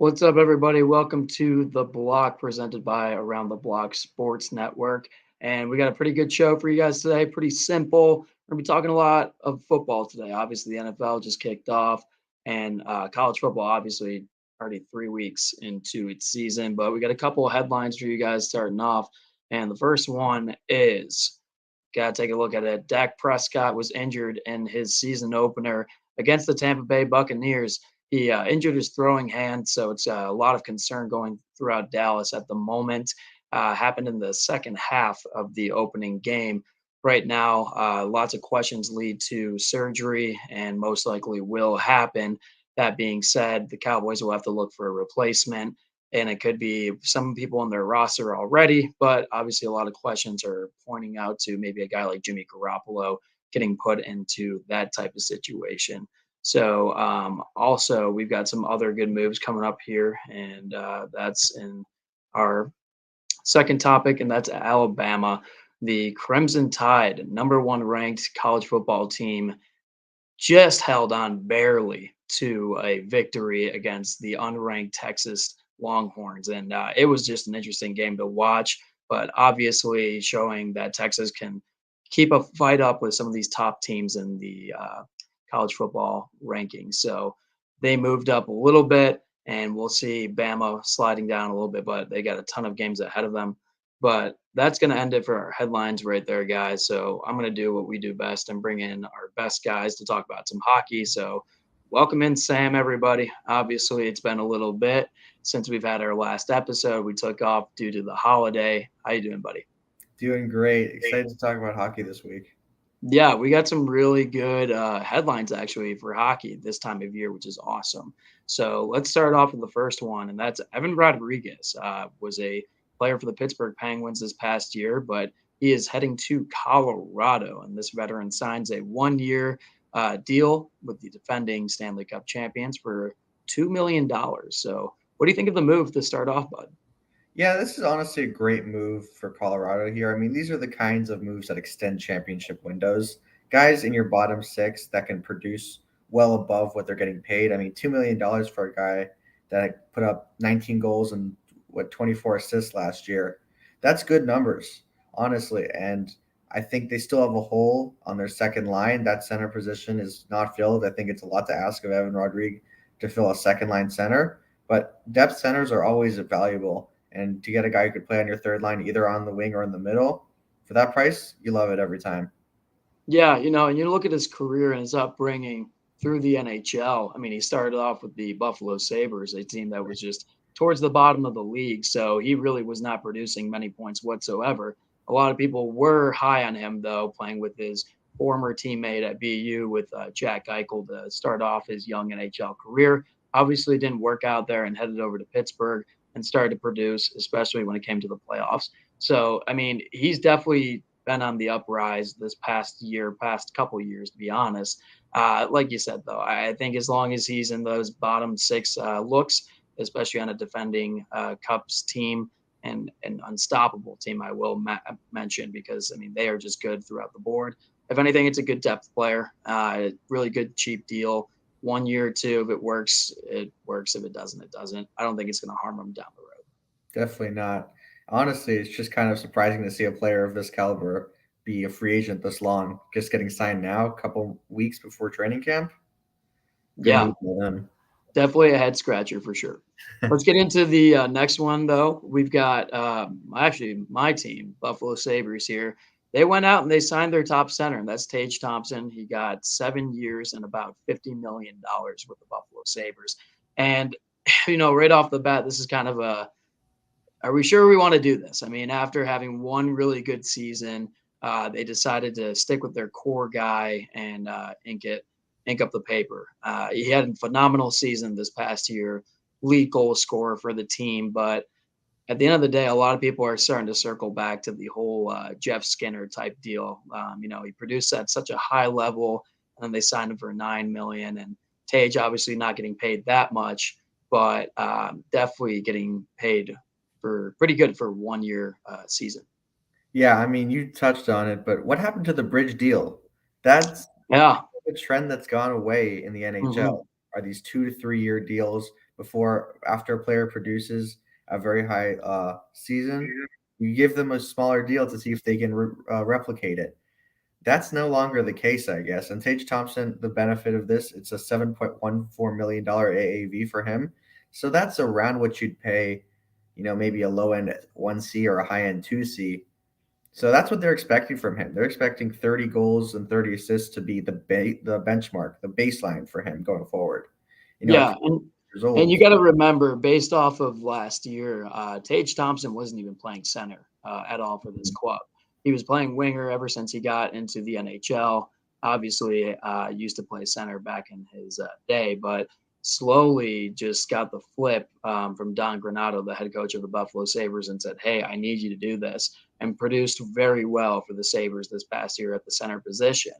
What's up, everybody? Welcome to The Block, presented by Around the Block Sports Network. And we got a pretty good show for you guys today. Pretty simple. We're going to be talking a lot of football today. Obviously, the NFL just kicked off, and college football, obviously, already 3 weeks into its season. But we got a couple of headlines for you guys starting off. And the first one is got to take a look at it. Dak Prescott was injured in his season opener against the Tampa Bay Buccaneers. He injured his throwing hand, so it's a lot of concern going throughout Dallas at the moment. Happened in the second half of the opening game. Right now, lots of questions lead to surgery and most likely will happen. That being said, the Cowboys will have to look for a replacement, and it could be some people on their roster already, but obviously a lot of questions are pointing out to maybe a guy like Jimmy Garoppolo getting put into that type of situation. So also we've got some other good moves coming up here, and that's in our second topic, and that's Alabama. The Crimson Tide, number one ranked college football team, just held on barely to a victory against the unranked Texas Longhorns. And it was just an interesting game to watch, but obviously showing that Texas can keep a fight up with some of these top teams in the college football rankings. So they moved up a little bit, and we'll see Bama sliding down a little bit, but they got a ton of games ahead of them. But that's going to end it for our headlines right there, guys. So I'm going to do what we do best and bring in our best guys to talk about some hockey. So welcome in, Sam, everybody. Obviously, it's been a little bit since we've had our last episode. We took off due to the holiday. How you doing, buddy? Doing great. Excited to talk about hockey this week. Yeah, we got some really good headlines actually for hockey this time of year, which is awesome. So let's start off with the first one, and that's Evan Rodrigues. Was a player for the Pittsburgh Penguins this past year, but he is heading to Colorado, and this veteran signs a 1 year deal with the defending Stanley Cup champions for $2 million. So, what do you think of the move to start off, bud? Yeah, this is honestly a great move for Colorado here. I mean, these are the kinds of moves that extend championship windows. Guys in your bottom six that can produce well above what they're getting paid. I mean, $2 million for a guy that put up 19 goals and 24 assists last year. That's good numbers, honestly. And I think they still have a hole on their second line. That center position is not filled. I think it's a lot to ask of Evan Rodrigues to fill a second line center, but depth centers are always valuable. And to get a guy who could play on your third line, either on the wing or in the middle, for that price, you love it every time. Yeah, and you look at his career and his upbringing through the NHL. I mean, he started off with the Buffalo Sabres, a team that was just towards the bottom of the league. So he really was not producing many points whatsoever. A lot of people were high on him, though, playing with his former teammate at BU with Jack Eichel to start off his young NHL career. Obviously, didn't work out there and headed over to Pittsburgh and started to produce, especially when it came to the playoffs. So, I mean, he's definitely been on the uprise this past year, past couple years, to be honest. Like you said, though, I think as long as he's in those bottom six looks, especially on a defending Cups team and an unstoppable team, I will mention because I mean they are just good throughout the board. If anything, it's a good depth player, really good cheap deal. 1 year or two, if it works, it works. If it doesn't, it doesn't. I don't think it's going to harm him down the road. Definitely not. Honestly, it's just kind of surprising to see a player of this caliber be a free agent this long, just getting signed now, a couple weeks before training camp. Good Yeah, move for them. definitely a head scratcher for sure. Let's get into the next one, though. We've got actually my team, Buffalo Sabres here. They went out and they signed their top center, and that's Tage Thompson. He got 7 years and about $50 million with the Buffalo Sabres. And, right off the bat, this is kind of are we sure we want to do this? I mean, after having one really good season, they decided to stick with their core guy and ink up the paper. He had a phenomenal season this past year, lead goal scorer for the team. But at the end of the day, a lot of people are starting to circle back to the whole Jeff Skinner type deal. He produced at such a high level, and then they signed him for 9 million. And Tage obviously not getting paid that much, but definitely getting paid for pretty good for 1 year season. Yeah, I mean, you touched on it, but what happened to the bridge deal? That's Yeah. a trend that's gone away in the Hmm. NHL. Are these 2 to 3 year deals? After a player produces a very high season, you give them a smaller deal to see if they can replicate it. That's no longer the case, I guess. And Tage Thompson, the benefit of this, it's a $7.14 million AAV for him. So that's around what you'd pay, maybe a low end 1C or a high end 2C. So that's what they're expecting from him. They're expecting 30 goals and 30 assists to be the benchmark, the baseline for him going forward. Yeah, and you got to remember, based off of last year, Tage Thompson wasn't even playing center at all for this club. He was playing winger ever since he got into the NHL. Obviously, used to play center back in his day, but slowly just got the flip from Don Granato, the head coach of the Buffalo Sabres, and said, hey, I need you to do this, and produced very well for the Sabres this past year at the center position.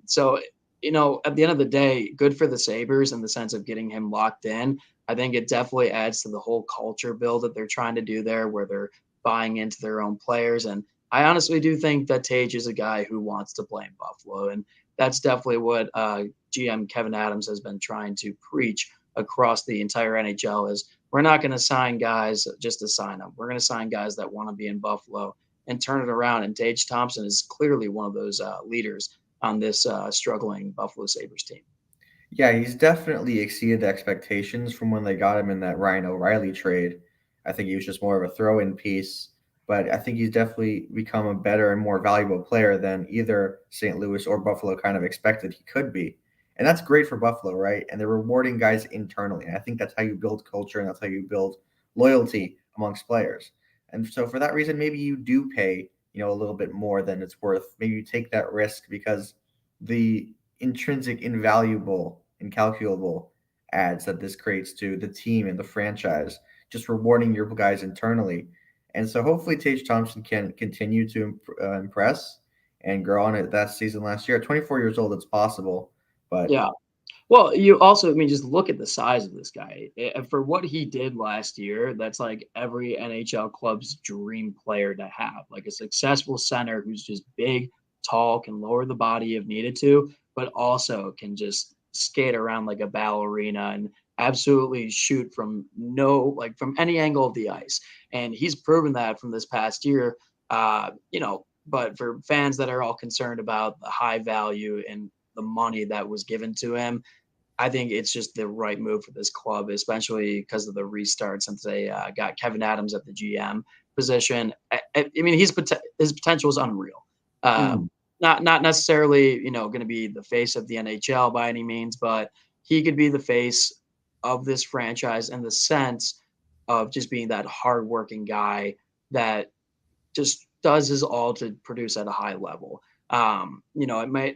So, at the end of the day, good for the Sabres in the sense of getting him locked in. I think it definitely adds to the whole culture build that they're trying to do there, where they're buying into their own players. And I honestly do think that Tage is a guy who wants to play in Buffalo. And that's definitely what GM Kevin Adams has been trying to preach across the entire NHL is we're not going to sign guys just to sign them. We're going to sign guys that want to be in Buffalo and turn it around. And Tage Thompson is clearly one of those leaders on this struggling Buffalo Sabres team. Yeah, he's definitely exceeded the expectations from when they got him in that Ryan O'Reilly trade. I think he was just more of a throw-in piece, but I think he's definitely become a better and more valuable player than either St. Louis or Buffalo kind of expected he could be. And that's great for Buffalo, right? And they're rewarding guys internally. And I think that's how you build culture and that's how you build loyalty amongst players. And so for that reason, maybe you do pay, a little bit more than it's worth. Maybe you take that risk because the intrinsic, invaluable, incalculable adds that this creates to the team and the franchise, just rewarding your guys internally. And so hopefully Tage Thompson can continue to impress and grow on it that season last year. At 24 years old, it's possible. But yeah. Well, you also, just look at the size of this guy. For what he did last year, that's like every NHL club's dream player to have, like a successful center who's just big, tall, can lower the body if needed to, but also can just skate around like a ballerina and absolutely shoot from from any angle of the ice. And he's proven that from this past year, but for fans that are all concerned about the high value and the money that was given to him, I think it's just the right move for this club, especially because of the restart since they got Kevin Adams at the GM position. His potential is unreal. Not necessarily, going to be the face of the NHL by any means, but he could be the face of this franchise in the sense of just being that hardworking guy that just does his all to produce at a high level.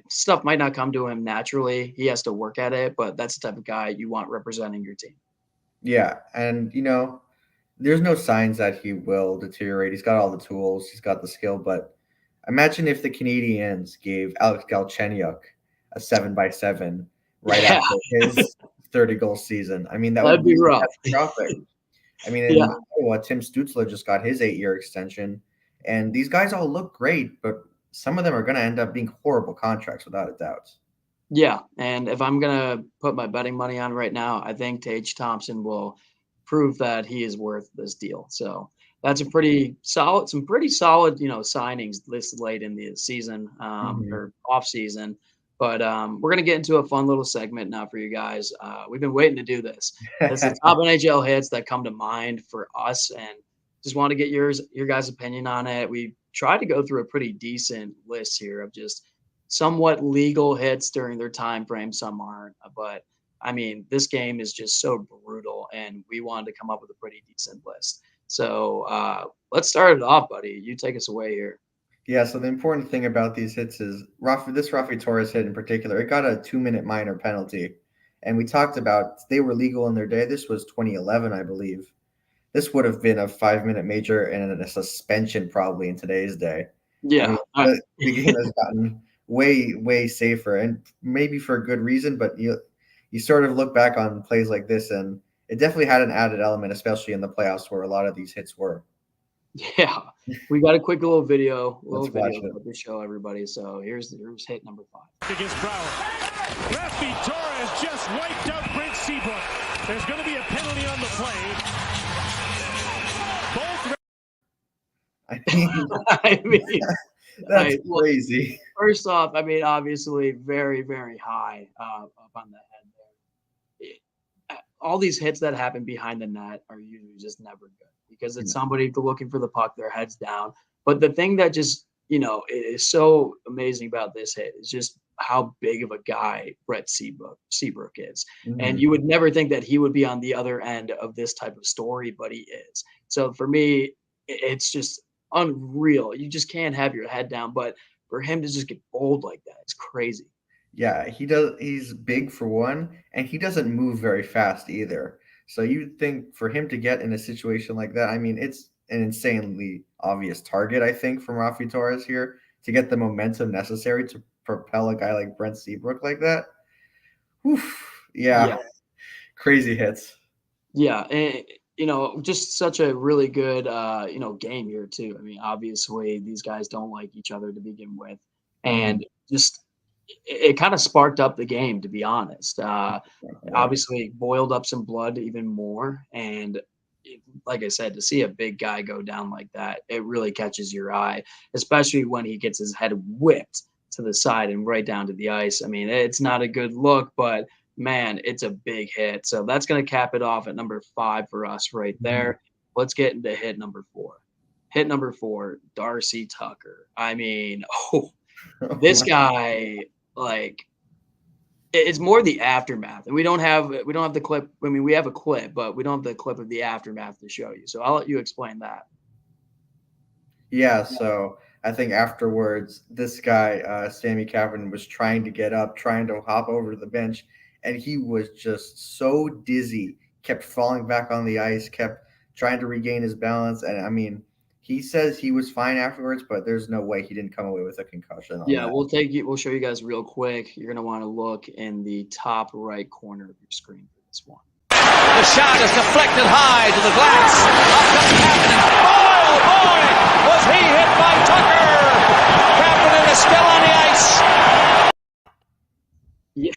Stuff might not come to him naturally. He has to work at it, but that's the type of guy you want representing your team. Yeah. And, there's no signs that he will deteriorate. He's got all the tools. He's got the skill. But imagine if the Canadiens gave Alex Galchenyuk a 7x7 right after his 30-goal season. That would be rough. Catastrophic. In Iowa, Tim Stützle just got his 8-year extension. And these guys all look great, but some of them are going to end up being horrible contracts without a doubt. Yeah, and if I'm going to put my betting money on right now, I think Tage Thompson will prove that he is worth this deal. So that's some pretty solid, signings this late in the season or off season. But we're going to get into a fun little segment now for you guys. We've been waiting to do this. It's the top NHL hits that come to mind for us, and just want to get your guys' opinion on it. We try to go through a pretty decent list here of just somewhat legal hits during their time frame. Some aren't, but this game is just so brutal, and we wanted to come up with a pretty decent list. So let's start it off, buddy. You take us away here. Yeah, so the important thing about these hits is this Raffi Torres hit in particular, it got a 2-minute minor penalty. And we talked about they were legal in their day. This was 2011, I believe. This would have been a 5-minute major and a suspension probably in today's day. Yeah. The game has gotten way, way safer, and maybe for a good reason, but you sort of look back on plays like this, and it definitely had an added element, especially in the playoffs where a lot of these hits were. Yeah. We got a quick little video to show everybody. So here's hit number 5. Against Brower. Raffi Torres just wiped out Brent Seabrook. There's going to be a penalty on the play. Both. I mean, that's crazy. First off, I mean, obviously, very, very high up on the head there. All these hits that happen behind the net are usually just never good because it's somebody looking for the puck, their head's down. But the thing that just, is so amazing about this hit is just how big of a guy Brett Seabrook is. Mm-hmm. And you would never think that he would be on the other end of this type of story, but he is. So for me, it's just unreal. You just can't have your head down. But for him to just get bowled like that, it's crazy. Yeah, he does. He's big for one, and he doesn't move very fast either. So you'd think for him to get in a situation like that, I mean, it's an insanely obvious target, I think, from Raffi Torres here to get the momentum necessary to propel a guy like Brent Seabrook like that. Oof, yeah. Crazy hits. Yeah, and just such a really good game here too. I mean, obviously these guys don't like each other to begin with, and just it kind of sparked up the game, to be honest. Obviously boiled up some blood even more, and like I said, to see a big guy go down like that, it really catches your eye, especially when he gets his head whipped to the side and right down to the ice. I mean, it's not a good look, but man, it's a big hit. So that's going to cap it off at number 5 for us right there. Let's get into hit number 4. Hit number 4, Darcy Tucker. I mean, this guy, like, it's more the aftermath, and we don't have the clip. I mean, we have a clip, but we don't have the clip of the aftermath to show you. So I'll let you explain that. Yeah. So I think afterwards, this guy, Sammy Kapanen, was trying to get up, trying to hop over to the bench, and he was just so dizzy, kept falling back on the ice, kept trying to regain his balance. And I mean, he says he was fine afterwards, but there's no way he didn't come away with a concussion. Yeah, we'll show you guys real quick. You're going to want to look in the top right corner of your screen for this one. The shot is deflected high to the glass. Up comes Kapanen. Oh, boy, was he hit by Tucker. Kapanen is still on the ice. Yeah,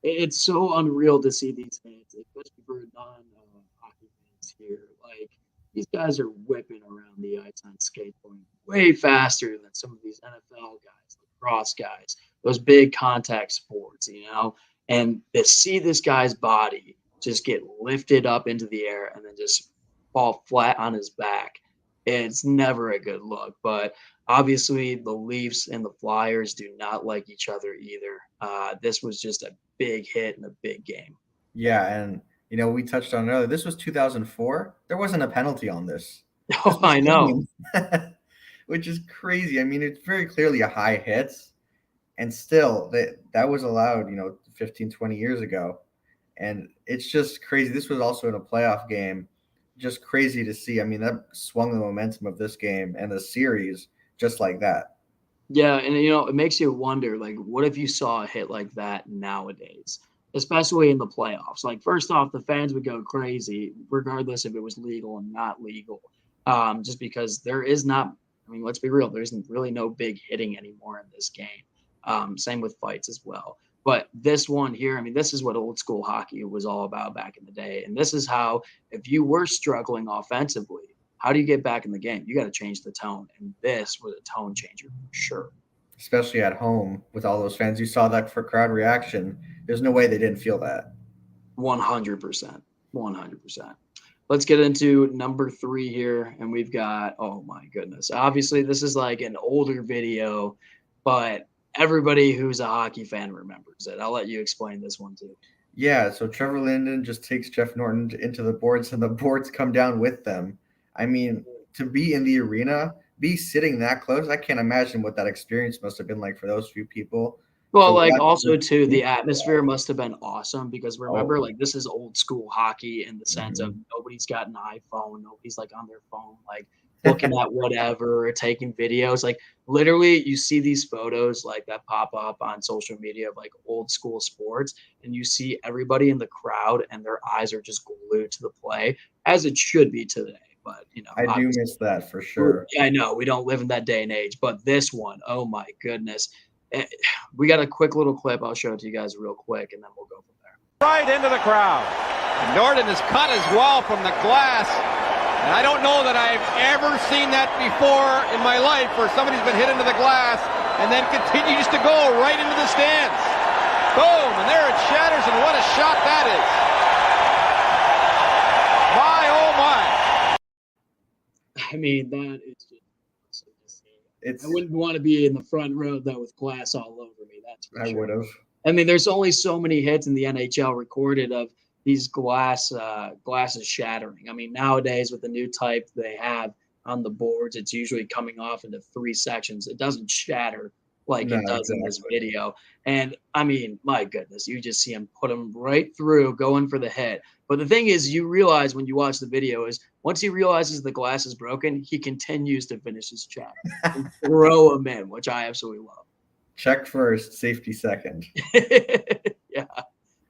it's so unreal to see these hits, especially for non-hockey fans here. Like, these guys are whipping around the ice on skateboarding way faster than some of these NFL guys, lacrosse guys, those big contact sports, and to see this guy's body just get lifted up into the air and then just fall flat on his back, it's never a good look. But obviously the Leafs and the Flyers do not like each other either. This was just a big hit and a big game. Yeah, and we touched on it earlier. This was 2004. There wasn't a penalty on this. Oh, I know. Which is crazy. I mean, it's very clearly a high hit, and still that was allowed, 15, 20 years ago. And it's just crazy. This was also in a playoff game. Just crazy to see. I mean, that swung the momentum of this game and the series just like that. Yeah, and it makes you wonder, like, what if you saw a hit like that nowadays? Especially in the playoffs. Like, first off, the fans would go crazy, regardless if it was legal and not legal, just because there is not, I mean, let's be real, there's really no big hitting anymore in this game. Same with fights as well. But this one here, I mean, this is what old school hockey was all about back in the day. And this is how, if you were struggling offensively, how do you get back in the game? You got to change the tone. And this was a tone changer for sure. Especially at home with all those fans. You saw that for crowd reaction. There's no way they didn't feel that. 100%. 100%. Let's get into number 3 here. And we've got, oh my goodness. Obviously, this is like an older video, but everybody who's a hockey fan remembers it. I'll let you explain this one too. Yeah, so Trevor Linden just takes Jeff Norton into the boards, and the boards come down with them. I mean, to be in the arena, be sitting that close, I can't imagine what that experience must have been like for those few people. Well, like also too, the atmosphere must have been awesome because remember, like this is old school hockey in the sense of nobody's got an iPhone, nobody's like on their phone, like looking at whatever or taking videos. Like literally, you see these photos like that pop up on social media of like old school sports, and you see everybody in the crowd and their eyes are just glued to the play, as it should be today. But I do miss that for sure. I know we don't live in that day and age, but this one, oh my goodness. We got a quick little clip. I'll show it to you guys real quick, and then we'll go from there. Right into the crowd. Norton has cut his wall from the glass. And I don't know that I've ever seen that before in my life where somebody's been hit into the glass and then continues to go right into the stands. Boom, and there it shatters, and what a shot that is. My, oh my. I mean, that is just I wouldn't want to be in the front row, though, with glass all over me. That's for I sure. would have. I mean, there's only so many hits in the NHL recorded of these glasses shattering. I mean, nowadays with the new type they have on the boards, it's usually coming off into 3 sections. It doesn't shatter like it does in this video. And I mean, my goodness, you just see him put him right through going for the hit. But the thing is, you realize when you watch the video is once he realizes the glass is broken, he continues to finish his check and throw him in, which I absolutely love. Check first, safety second. Yeah,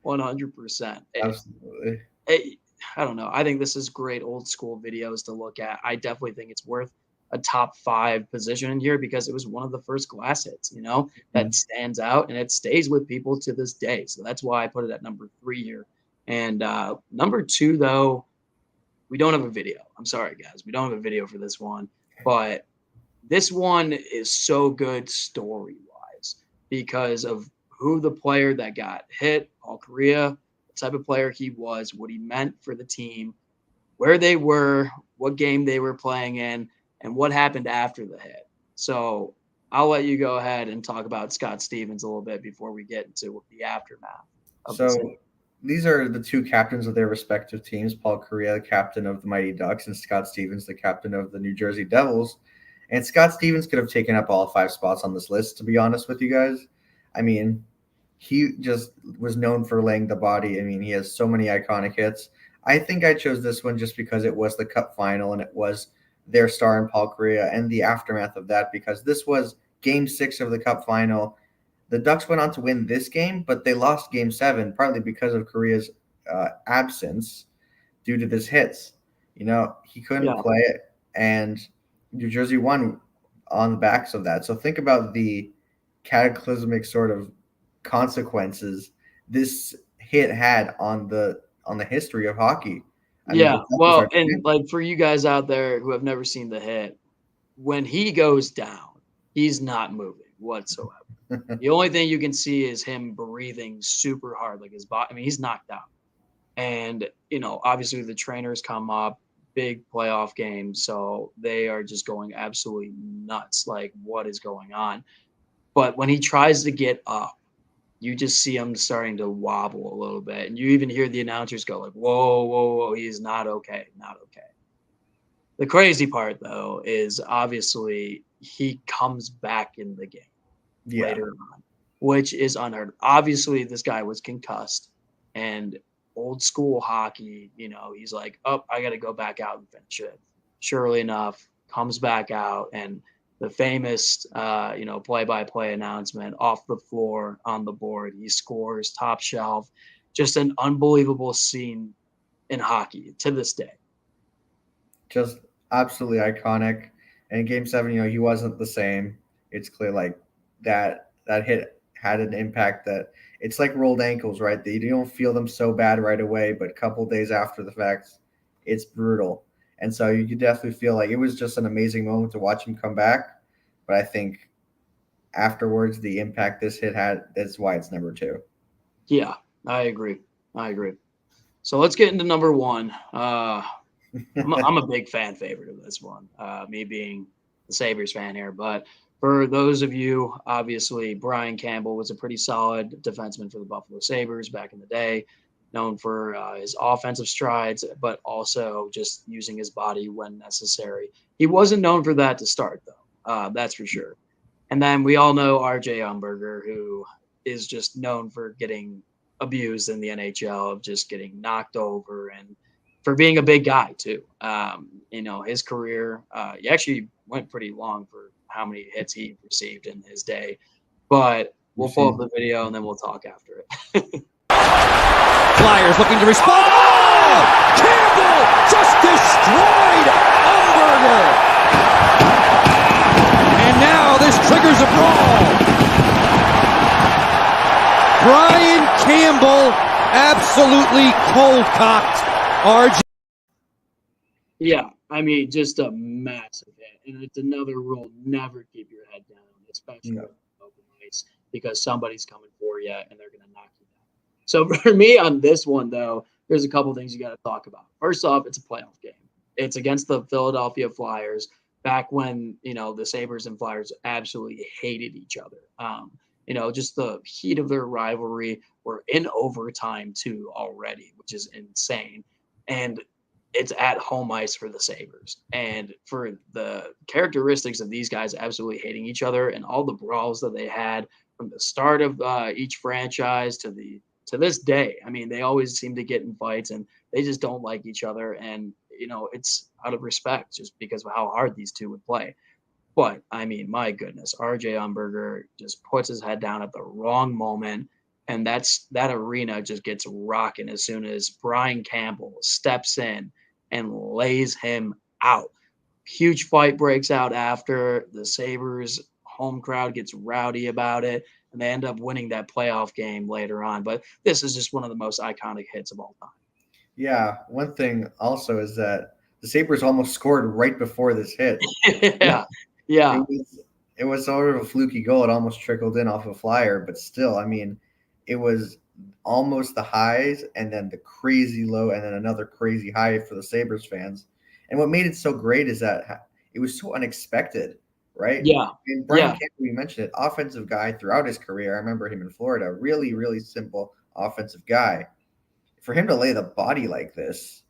100%. Absolutely. I don't know. I think this is great old school videos to look at. I definitely think it's worth a top 5 position in here because it was one of the first glass hits, that stands out and it stays with people to this day. So that's why I put it at number 3 here. And number 2, though, we don't have a video. I'm sorry, guys. We don't have a video for this one. But this one is so good story-wise because of who the player that got hit, Paul Kariya, the type of player he was, what he meant for the team, where they were, what game they were playing in, and what happened after the hit. So I'll let you go ahead and talk about Scott Stevens a little bit before we get into the aftermath. So these are the 2 captains of their respective teams. Paul Kariya, the captain of the Mighty Ducks, and Scott Stevens, the captain of the New Jersey Devils. And Scott Stevens could have taken up all 5 spots on this list, to be honest with you guys. I mean, he just was known for laying the body. I mean, he has so many iconic hits. I think I chose this one just because it was the Cup final and it was their star in Paul Kariya and the aftermath of that, because this was Game 6 of the Cup final. The Ducks went on to win this game, but they lost Game 7 partly because of Kariya's absence due to his hits. He couldn't play it, and New Jersey won on the backs of that. So think about the cataclysmic sort of consequences this hit had on the history of hockey. I mean, well, and like for you guys out there who have never seen the hit, when he goes down, he's not moving whatsoever. The only thing you can see is him breathing super hard, like his body. I mean, he's knocked out. And, obviously the trainers come up, big playoff game, so they are just going absolutely nuts, like what is going on. But when he tries to get up, you just see him starting to wobble a little bit. And you even hear the announcers go like, whoa, whoa, whoa, he's not okay, not okay. The crazy part, though, is obviously he comes back in the game later on, which is unheard of. Obviously, this guy was concussed, and old school hockey, he's like, oh, I got to go back out and finish it. Surely enough, comes back out, and the famous, play-by-play announcement off the floor on the board. He scores top shelf. Just an unbelievable scene in hockey to this day. Just absolutely iconic. And in Game 7, he wasn't the same. It's clear like that hit had an impact that it's like rolled ankles, right? You don't feel them so bad right away, but a couple days after the fact, it's brutal. And so you could definitely feel like it was just an amazing moment to watch him come back. But I think afterwards, the impact this hit had, that's why it's number 2. Yeah, I agree. So let's get into number 1. I'm a big fan favorite of this one, me being the Sabres fan here. But for those of you, obviously, Brian Campbell was a pretty solid defenseman for the Buffalo Sabres back in the day, known for his offensive strides, but also just using his body when necessary. He wasn't known for that to start, though. That's for sure. And then we all know R.J. Umberger, who is just known for getting abused in the NHL, of just getting knocked over and for being a big guy, too. His career, he actually went pretty long for how many hits he received in his day. But we'll pull up the video and then we'll talk after it. Flyers looking to respond. Oh! Campbell just destroyed Umberger. And now this triggers a brawl. Brian Campbell absolutely cold-cocked RJ. Yeah, I mean, just a massive hit. And it's another rule, never keep your head down, especially on open ice, because somebody's coming for you and they're going to knock you down. So for me on this one, though, there's a couple things you got to talk about. First off, it's a playoff game. It's against the Philadelphia Flyers back when, the Sabres and Flyers absolutely hated each other. Just the heat of their rivalry. We're in overtime, too, already, which is insane. And it's at home ice for the Sabres. And for the characteristics of these guys absolutely hating each other and all the brawls that they had from the start of each franchise to this day. I mean, they always seem to get in fights and they just don't like each other. And, it's out of respect just because of how hard these two would play. But, I mean, my goodness, RJ Umberger just puts his head down at the wrong moment. And that arena just gets rocking as soon as Brian Campbell steps in and lays him out. Huge fight breaks out after. The Sabres home crowd gets rowdy about it, and they end up winning that playoff game later on. But this is just one of the most iconic hits of all time. Yeah, one thing also is that the Sabres almost scored right before this hit. Yeah. It was sort of a fluky goal. It almost trickled in off a flyer, but still, I mean, it was almost the highs and then the crazy low and then another crazy high for the Sabres fans. And what made it so great is that it was so unexpected, right? Yeah. And Brian Campbell, we mentioned it, offensive guy throughout his career. I remember him in Florida, really, really simple offensive guy. For him to lay the body like this,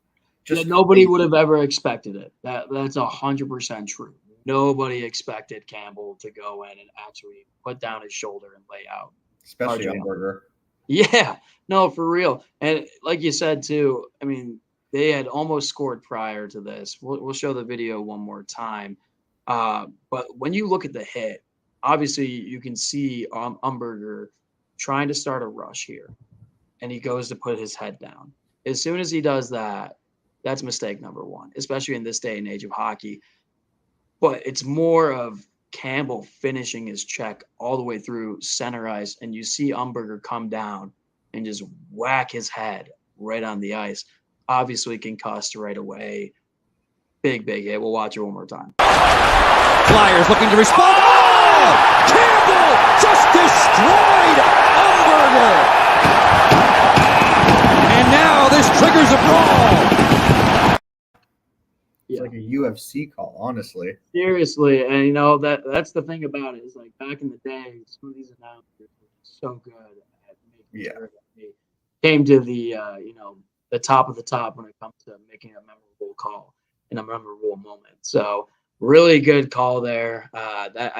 nobody would have ever expected it. That's 100% true. Nobody expected Campbell to go in and actually put down his shoulder and lay out. Especially Umberger. Yeah, no, for real. And like you said, too, I mean, they had almost scored prior to this. We'll show the video one more time. But when you look at the hit, obviously you can see Umberger trying to start a rush here. And he goes to put his head down. As soon as he does that, that's mistake number one, especially in this day and age of hockey. But it's more of Campbell finishing his check all the way through center ice, and you see Umberger come down and just whack his head right on the ice. Obviously concussed right away. Big hit. We'll watch it one more time. Flyers looking to respond. Oh! Campbell just destroyed Umberger. And now this triggers a brawl. It's like a UFC call, honestly. Seriously, and that's the thing about it is like back in the day, some of these announcers were so good at making sure that they came to the the top of the top when it comes to making a memorable call in a memorable moment. So really good call there. That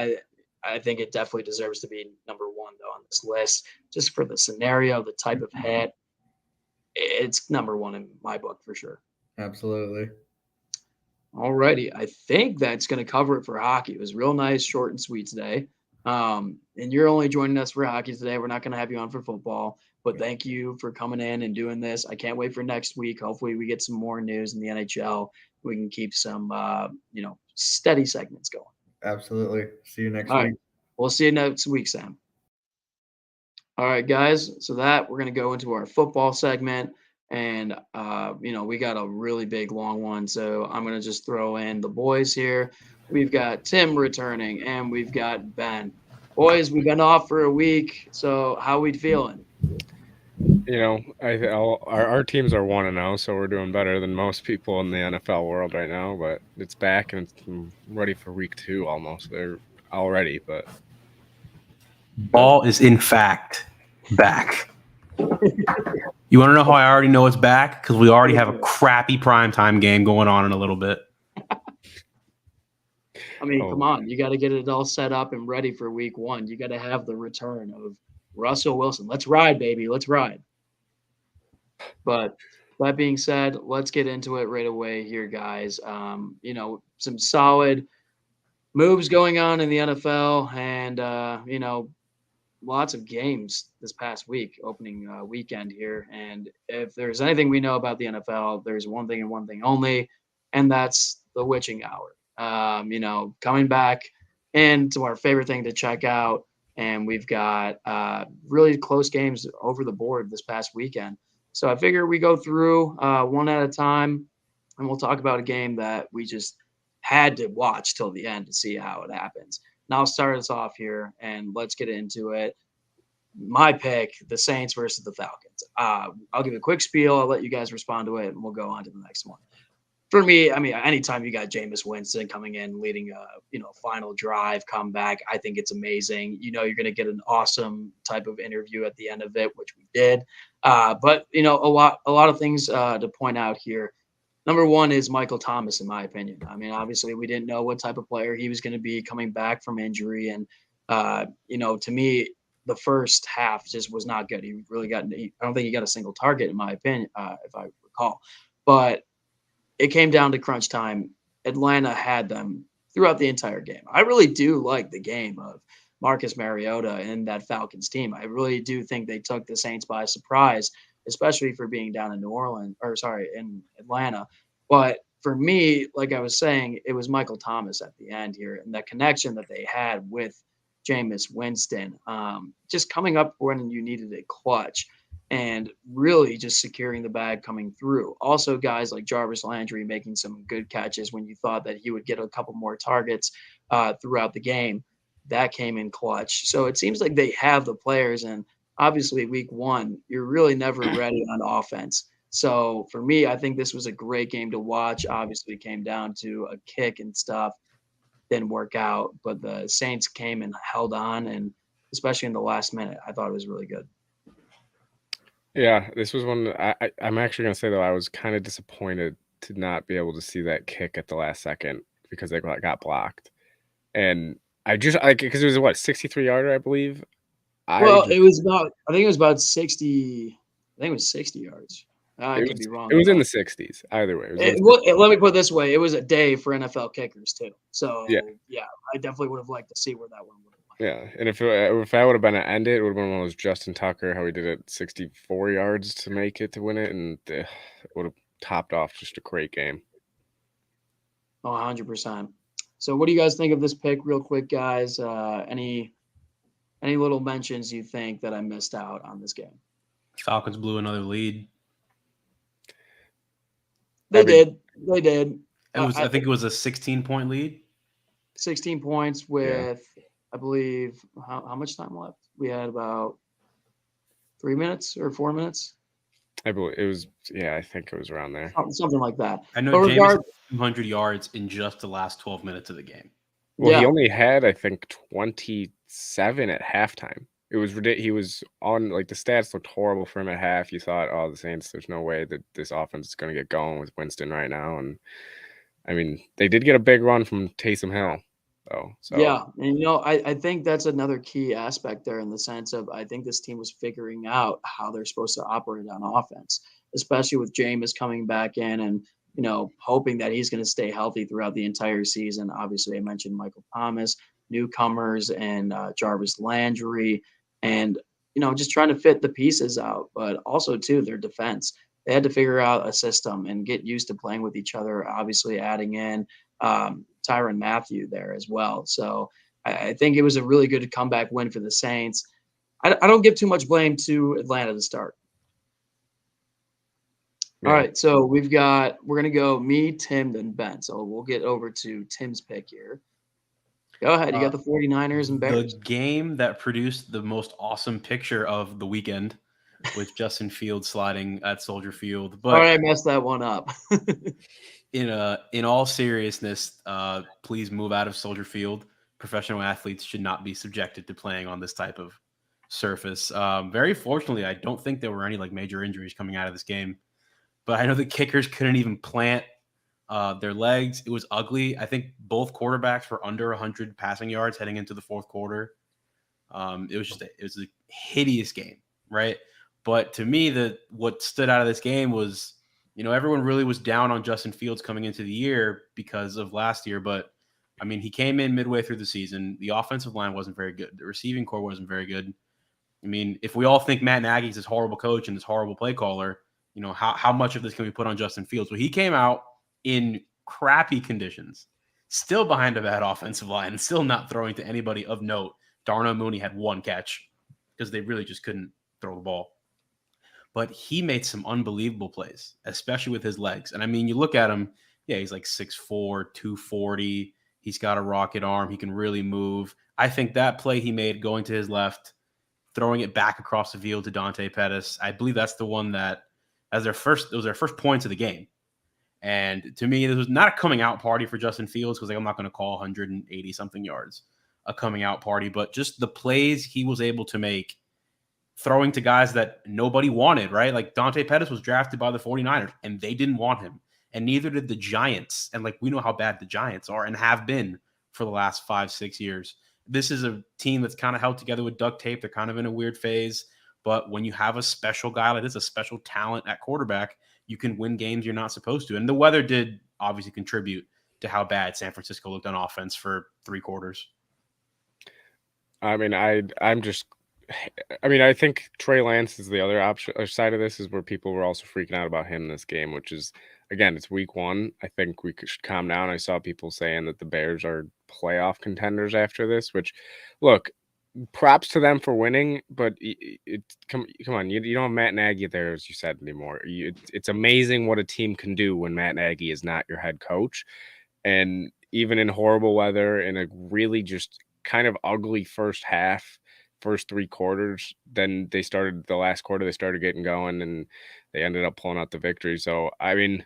I think it definitely deserves to be number one though on this list, just for the scenario, the type of hit. It's number one in my book for sure. Absolutely. Alrighty, I think that's going to cover it for hockey. It was real nice, short and sweet today. And you're only joining us for hockey today. We're not going to have you on for football, but thank you for coming in and doing this. I can't wait for next week. Hopefully we get some more news in the NHL. We can keep some, steady segments going. Absolutely. See you next week. Right. We'll see you next week, Sam. All right, guys. So we're going to go into our football segment. And, we got a really big, long one. So I'm going to just throw in the boys here. We've got Tim returning and we've got Ben. Boys, we've been off for a week. So how we feeling? Our teams are 1-0, so we're doing better than most people in the NFL world right now. But it's back and it's ready for week 2 almost. They're already, but ball is in fact back. You want to know how I already know it's back? Because we already have a crappy primetime game going on in a little bit. I mean, come on. You got to get it all set up and ready for week 1. You got to have the return of Russell Wilson. Let's ride, baby. Let's ride. But that being said, let's get into it right away here, guys. Some solid moves going on in the NFL and, lots of games this past week, opening weekend here. And if there's anything we know about the NFL, there's one thing and one thing only, and that's the witching hour. Coming back into our favorite thing to check out, and we've got really close games over the board this past weekend. So I figure we go through one at a time, and we'll talk about a game that we just had to watch till the end to see how it happens. Now I'll start us off here, and let's get into it. My pick, the Saints versus the Falcons. I'll give a quick spiel. I'll let you guys respond to it, and we'll go on to the next one. For me, I mean, anytime you got Jameis Winston coming in, leading a final drive comeback, I think it's amazing. You're going to get an awesome type of interview at the end of it, which we did. But a lot of things to point out here. Number one is Michael Thomas, in my opinion. I mean, obviously, we didn't know what type of player he was going to be coming back from injury, and to me, the first half just was not good. He really I don't think he got a single target, in my opinion, if I recall. But it came down to crunch time. Atlanta had them throughout the entire game. I really do like the game of Marcus Mariota and that Falcons team. I really do think they took the Saints by surprise, especially for being down in in Atlanta. But for me, like I was saying, it was Michael Thomas at the end here, and the connection that they had with Jameis Winston, just coming up when you needed a clutch and really just securing the bag coming through. Also, guys like Jarvis Landry making some good catches when you thought that he would get a couple more targets throughout the game. That came in clutch. So it seems like they have the players, and obviously week one, you're really never ready on offense. So for me, I think this was a great game to watch. Obviously, it came down to a kick and stuff. Didn't work out, but the Saints came and held on, and especially in the last minute, I thought it was really good. Yeah, this was one that I'm actually going to say, though, I was kind of disappointed to not be able to see that kick at the last second because they got blocked. And because it was a 63-yarder, I believe. I think it was about 60. I think it was 60 yards. I could be wrong. It was in the 60s. Either way. Let me put it this way. It was a day for NFL kickers, too. So, yeah, I definitely would have liked to see where that one would have went. Yeah, and if I would have been an end it would have been one of those Justin Tucker, how he did it 64 yards to make it to win it, and it would have topped off just a great game. Oh, 100%. So what do you guys think of this pick real quick, guys? Any little mentions you think that I missed out on this game? Falcons blew another lead. They did. I think it was a 16-point lead. 16 points with, I believe, how much time left? We had about 3 minutes or 4 minutes. I believe it was. Yeah, I think it was around there. Something like that. I know James had 200 yards in just the last 12 minutes of the game. Well, he only had, I think, 27 at halftime. It was ridiculous. He was on, the stats looked horrible for him at half. You thought, oh, the Saints, there's no way that this offense is going to get going with Winston right now. And, I mean, they did get a big run from Taysom Hill, though. So. Yeah, and, I think that's another key aspect there in the sense of I think this team was figuring out how they're supposed to operate on offense, especially with Jameis coming back in and, hoping that he's going to stay healthy throughout the entire season. Obviously, I mentioned Michael Thomas, newcomers, and Jarvis Landry. And, just trying to fit the pieces out, but also, too, their defense. They had to figure out a system and get used to playing with each other, obviously adding in Tyrann Mathieu there as well. So I think it was a really good comeback win for the Saints. I don't give too much blame to Atlanta to start. Yeah. All right, so we're going to go me, Tim, then Ben. So we'll get over to Tim's pick here. Go ahead. You got the 49ers and Bears. The game that produced the most awesome picture of the weekend with Justin Fields sliding at Soldier Field. But I messed that one up. in all seriousness, please move out of Soldier Field. Professional athletes should not be subjected to playing on this type of surface. Very fortunately, I don't think there were any major injuries coming out of this game. But I know the kickers couldn't even plant their legs. It was ugly. I think both quarterbacks were under 100 passing yards heading into the fourth quarter. It was a hideous game, right? But to me, what stood out of this game was, everyone really was down on Justin Fields coming into the year because of last year. But, I mean, he came in midway through the season. The offensive line wasn't very good. The receiving core wasn't very good. I mean, if we all think Matt Nagy's this horrible coach and this horrible play caller, how much of this can we put on Justin Fields? Well, he came out in crappy conditions, still behind a bad offensive line, and still not throwing to anybody of note, Darnell Mooney had one catch because they really just couldn't throw the ball. But he made some unbelievable plays, especially with his legs. And I mean, you look at him, yeah, he's like 6'4", 240. He's got a rocket arm. He can really move. I think that play he made going to his left, throwing it back across the field to Dante Pettis, I believe that's the one that it was their first points of the game. And to me, this was not a coming out party for Justin Fields because I'm not going to call 180 something yards a coming out party, but just the plays he was able to make, throwing to guys that nobody wanted, right? Like Dante Pettis was drafted by the 49ers and they didn't want him. And neither did the Giants. And like, we know how bad the Giants are and have been for the last 5-6 years. This is a team that's kind of held together with duct tape. They're kind of in a weird phase. But when you have a special guy like this, a special talent at quarterback, you can win games you're not supposed to. And the weather did obviously contribute to how bad San Francisco looked on offense for 3 quarters. I mean, I think Trey Lance is the other option or side of this, is where people were also freaking out about him in this game, which is, again, it's week 1. I think we should calm down. I saw people saying that the Bears are playoff contenders after this, which, look, props to them for winning, but come on, you don't have Matt Nagy there, as you said, anymore. It's amazing what a team can do when Matt Nagy is not your head coach. And even in horrible weather, in a really just kind of ugly first 3 quarters, then the last quarter, they started getting going and they ended up pulling out the victory. So, I mean,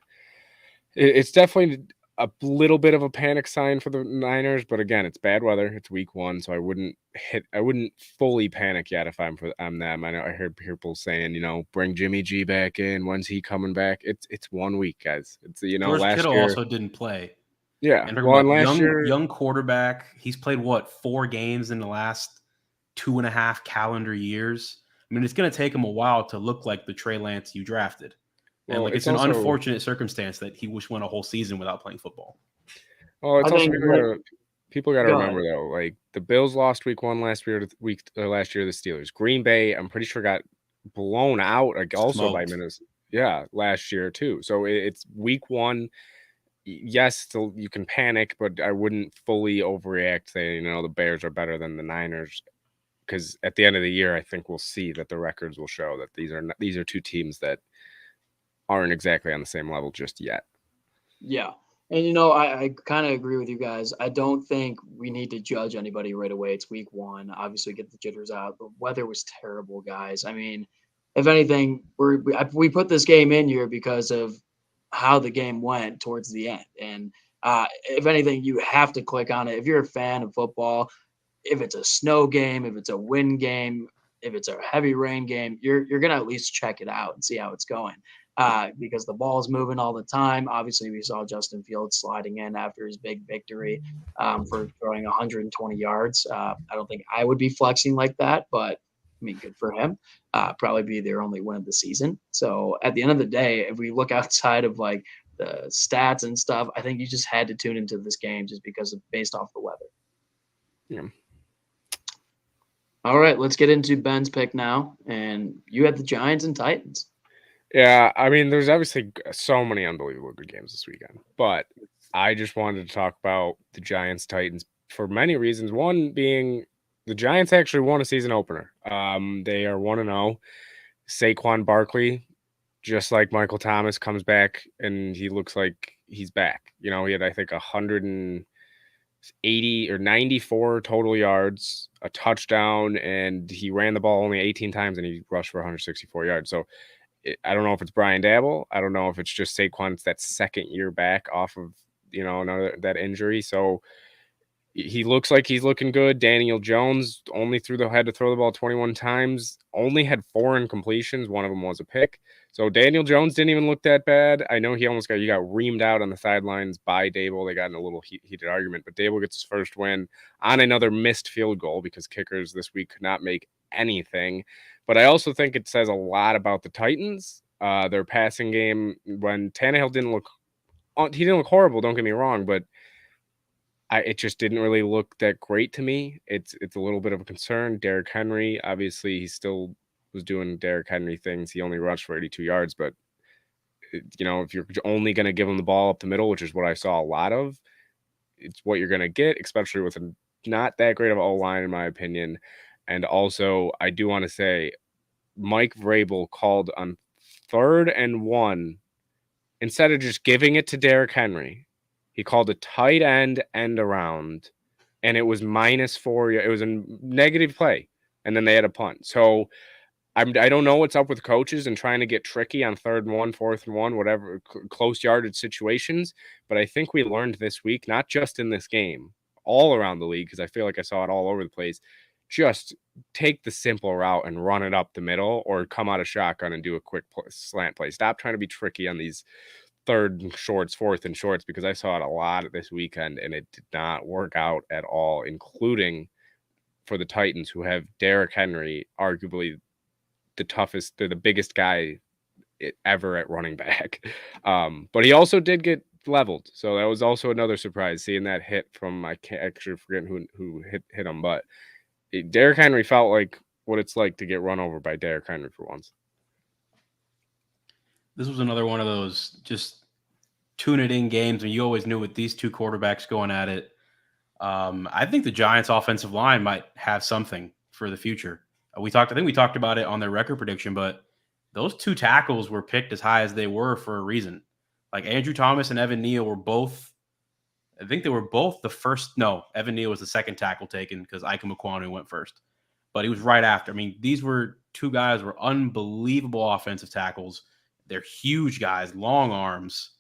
it's definitely a little bit of a panic sign for the Niners, but again, it's bad weather. It's week 1, so I wouldn't fully panic yet if I'm them. I know I heard people saying, bring Jimmy G back in. When's he coming back? It's 1 week, guys. It's George last Kittle year also didn't play. Yeah, and last year, young quarterback. He's played 4 games in the last 2.5 calendar years. I mean, it's going to take him a while to look like the Trey Lance you drafted. And it's an unfortunate circumstance that he went a whole season without playing football. Well, it's also people got to remember though, like the Bills lost week 1 last year. Last year, the Steelers, Green Bay, I'm pretty sure got blown out also by Minnesota. Yeah, last year too. So it's week 1. Yes, still you can panic, but I wouldn't fully overreact saying the Bears are better than the Niners, because at the end of the year, I think we'll see that the records will show that these are 2 teams that aren't exactly on the same level just yet. Yeah. And, I kind of agree with you guys. I don't think we need to judge anybody right away. It's week 1. Obviously, get the jitters out. The weather was terrible, guys. I mean, if anything, we put this game in here because of how the game went towards the end. And if anything, you have to click on it. If you're a fan of football, if it's a snow game, if it's a wind game, if it's a heavy rain game, you're going to at least check it out and see how it's going. Because the ball's moving all the time. Obviously, we saw Justin Fields sliding in after his big victory for throwing 120 yards. I don't think I would be flexing like that, but I mean, good for him. Probably be their only win of the season. So at the end of the day, if we look outside of like the stats and stuff, I think you just had to tune into this game just based off the weather. Yeah. All right, let's get into Ben's pick now. And you had the Giants and Titans. Yeah, I mean, there's obviously so many unbelievable good games this weekend, but I just wanted to talk about the Giants Titans for many reasons. One being the Giants actually won a season opener. They are 1-0. Saquon Barkley, just like Michael Thomas, comes back and he looks like he's back. He had, I think, 180 or 94 total yards, a touchdown, and he ran the ball only 18 times and he rushed for 164 yards. So I don't know if it's Brian Dabble. I don't know if it's just Saquon's that second year back off of, that injury. So he looks like he's looking good. Daniel Jones had to throw the ball 21 times, only had 4 incompletions. One of them was a pick. So Daniel Jones didn't even look that bad. I know he got reamed out on the sidelines by Dable. They got in a little heated argument, but Dable gets his first win on another missed field goal because kickers this week could not make anything. But I also think it says a lot about the Titans. Their passing game, when Tannehill didn't look horrible, don't get me wrong, but it just didn't really look that great to me. It's a little bit of a concern. Derrick Henry, obviously, he still was doing Derrick Henry things. He only rushed for 82 yards, but if you're only going to give him the ball up the middle, which is what I saw a lot of, it's what you're going to get, especially with a not that great of an O-line in my opinion. And also, I do want to say Mike Vrabel called on 3rd and 1, instead of just giving it to Derrick Henry, he called a tight end around, and it was -4. It was a negative play, and then they had a punt. So I don't know what's up with coaches and trying to get tricky on 3rd and 1, 4th and 1, whatever close yardage situations. But I think we learned this week, not just in this game, all around the league, because I feel like I saw it all over the place. Just take the simple route and run it up the middle, or come out of shotgun and do a quick slant play. Stop trying to be tricky on these 3rd and shorts, 4th and shorts, because I saw it a lot this weekend and it did not work out at all, including for the Titans, who have Derrick Henry, arguably they're the biggest guy ever at running back. But he also did get leveled. So that was also another surprise, seeing that hit from, I can't actually forget who hit him, but Derrick Henry felt like what it's like to get run over by Derrick Henry for once. This was another one of those just tune it in games, and you always knew with these two quarterbacks going at it. I think the Giants' offensive line might have something for the future. I think we talked about it on their record prediction, but those 2 tackles were picked as high as they were for a reason. Like Andrew Thomas and Evan Neal were both, I think they were both the first. No, Evan Neal was the second tackle taken because Ike Mekwonu went first, but he was right after. I mean, these were 2 guys were unbelievable offensive tackles. They're huge guys, long arms.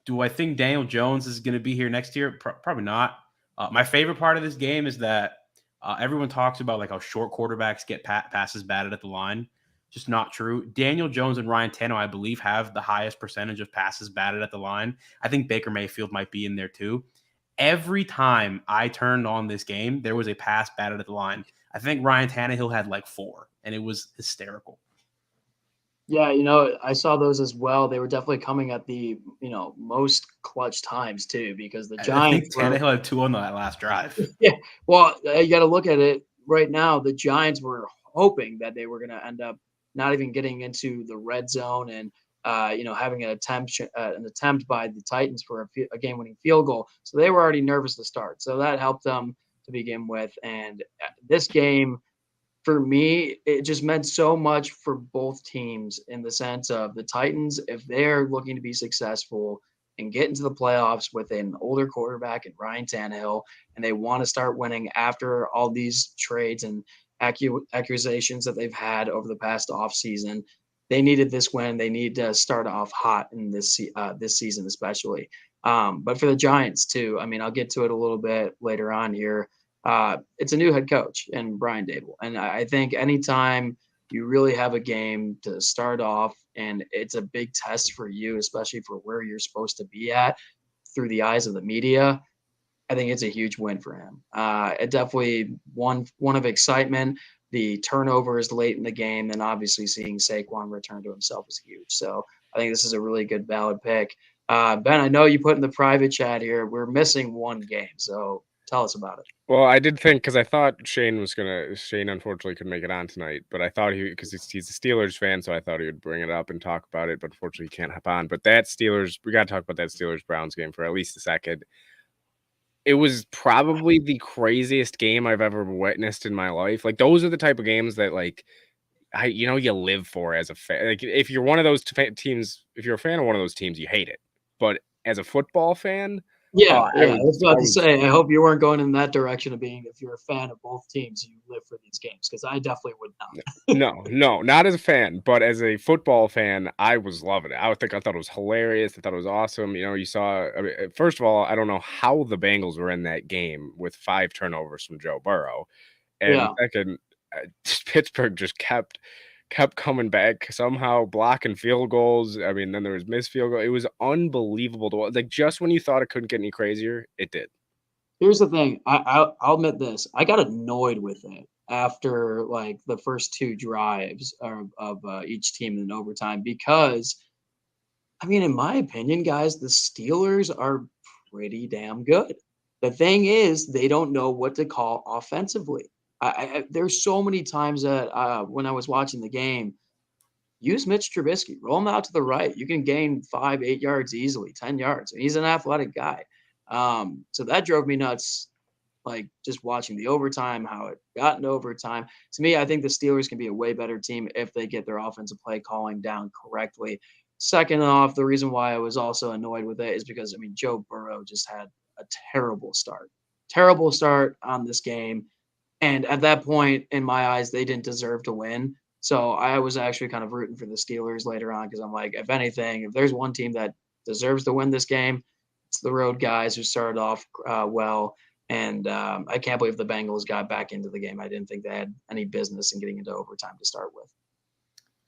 Do I think Daniel Jones is going to be here next year? Probably not. My favorite part of this game is that everyone talks about like how short quarterbacks get passes batted at the line. Just not true. Daniel Jones and Ryan Tannehill, I believe, have the highest percentage of passes batted at the line. I think Baker Mayfield might be in there too. Every time I turned on this game, there was a pass batted at the line. I think Ryan Tannehill had like 4, and it was hysterical. Yeah, I saw those as well. They were definitely coming at the, most clutch times too, because the Giants. I think Tannehill had 2 on that last drive. Yeah, well, you got to look at it right now. The Giants were hoping that they were going to end up not even getting into the red zone and having an attempt by the Titans for a game-winning field goal. So they were already nervous to start. So that helped them to begin with. And this game, for me, it just meant so much for both teams in the sense of the Titans, if they're looking to be successful and get into the playoffs with an older quarterback and Ryan Tannehill, and they want to start winning after all these trades and accusations that they've had over the past offseason, they needed this win. They need to start off hot in this season, especially. But for the Giants too, I mean, I'll get to it a little bit later on here. It's a new head coach in Brian Daboll. And I think anytime you really have a game to start off and it's a big test for you, especially for where you're supposed to be at through the eyes of the media, I think it's a huge win for him. It definitely one of excitement. The turnovers late in the game, and obviously seeing Saquon return to himself is huge. So I think this is a really good valid pick. Ben, I know you put in the private chat here, we're missing one game. So tell us about it. Well, I did think, because I thought Shane unfortunately couldn't make it on tonight, but I thought because he's a Steelers fan, so I thought he would bring it up and talk about it, but unfortunately he can't hop on. But we got to talk about that Steelers-Browns game for at least a second. It was probably the craziest game I've ever witnessed in my life. Like, those are the type of games that, like, you live for as a fan. Like, if you're one of those teams, if you're a fan of one of those teams, you hate it. But as a football fan, I was about to say, I hope you weren't going in that direction of being, if you're a fan of both teams, you live for these games, because I definitely would not. No, not as a fan, but as a football fan, I was loving it. I thought it was hilarious. I thought it was awesome. You saw, first of all, I don't know how the Bengals were in that game with 5 turnovers from Joe Burrow. And second, Pittsburgh just kept coming back, somehow blocking field goals. I mean, then there was missed field goal. It was unbelievable to watch. Like, just when you thought it couldn't get any crazier, it did. Here's the thing. I'll admit this. I got annoyed with it after like the first 2 drives of each team in overtime, because, I mean, in my opinion, guys, the Steelers are pretty damn good. The thing is, they don't know what to call offensively. There's so many times that when I was watching the game, use Mitch Trubisky, roll him out to the right. You can gain 5-8 yards easily, 10 yards. And he's an athletic guy. So that drove me nuts like just watching the overtime, how it got into overtime. To me, I think the Steelers can be a way better team if they get their offensive play calling down correctly. Second off, the reason why I was also annoyed with it is because, I mean, Joe Burrow just had a terrible start on this game. And at that point, in my eyes, they didn't deserve to win. So I was actually kind of rooting for the Steelers later on because I'm like, if anything, if there's one team that deserves to win this game, it's the road guys who started off well. And I can't believe the Bengals got back into the game. I didn't think they had any business in getting into overtime to start with.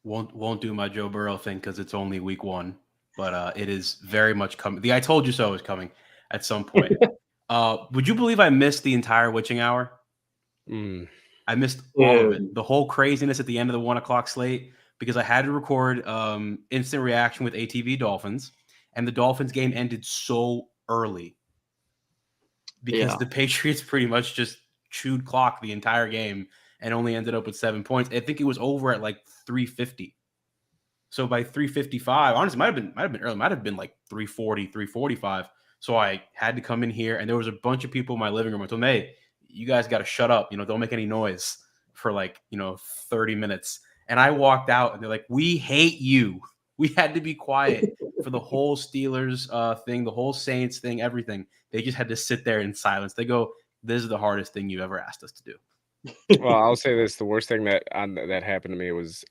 Won't do my Joe Burrow thing because it's only week 1, but it is very much coming. The I told you so is coming at some point. Would you believe I missed the entire witching hour? I missed all of it. The whole craziness at the end of the 1 o'clock slate because I had to record instant reaction with ATV Dolphins, and the Dolphins game ended so early because the Patriots pretty much just chewed clock the entire game and only ended up with 7 points. I think it was over at like 3:50. So by 3:55, honestly, might have been early. Might have been like 3:40, 3:45. So I had to come in here, and there was a bunch of people in my living room. I told them, hey, you guys got to shut up. Don't make any noise for 30 minutes. And I walked out, and they're like, we hate you. We had to be quiet for the whole Steelers thing, the whole Saints thing, everything. They just had to sit there in silence. They go, this is the hardest thing you ever asked us to do. Well, I'll say this: the worst thing that happened to me was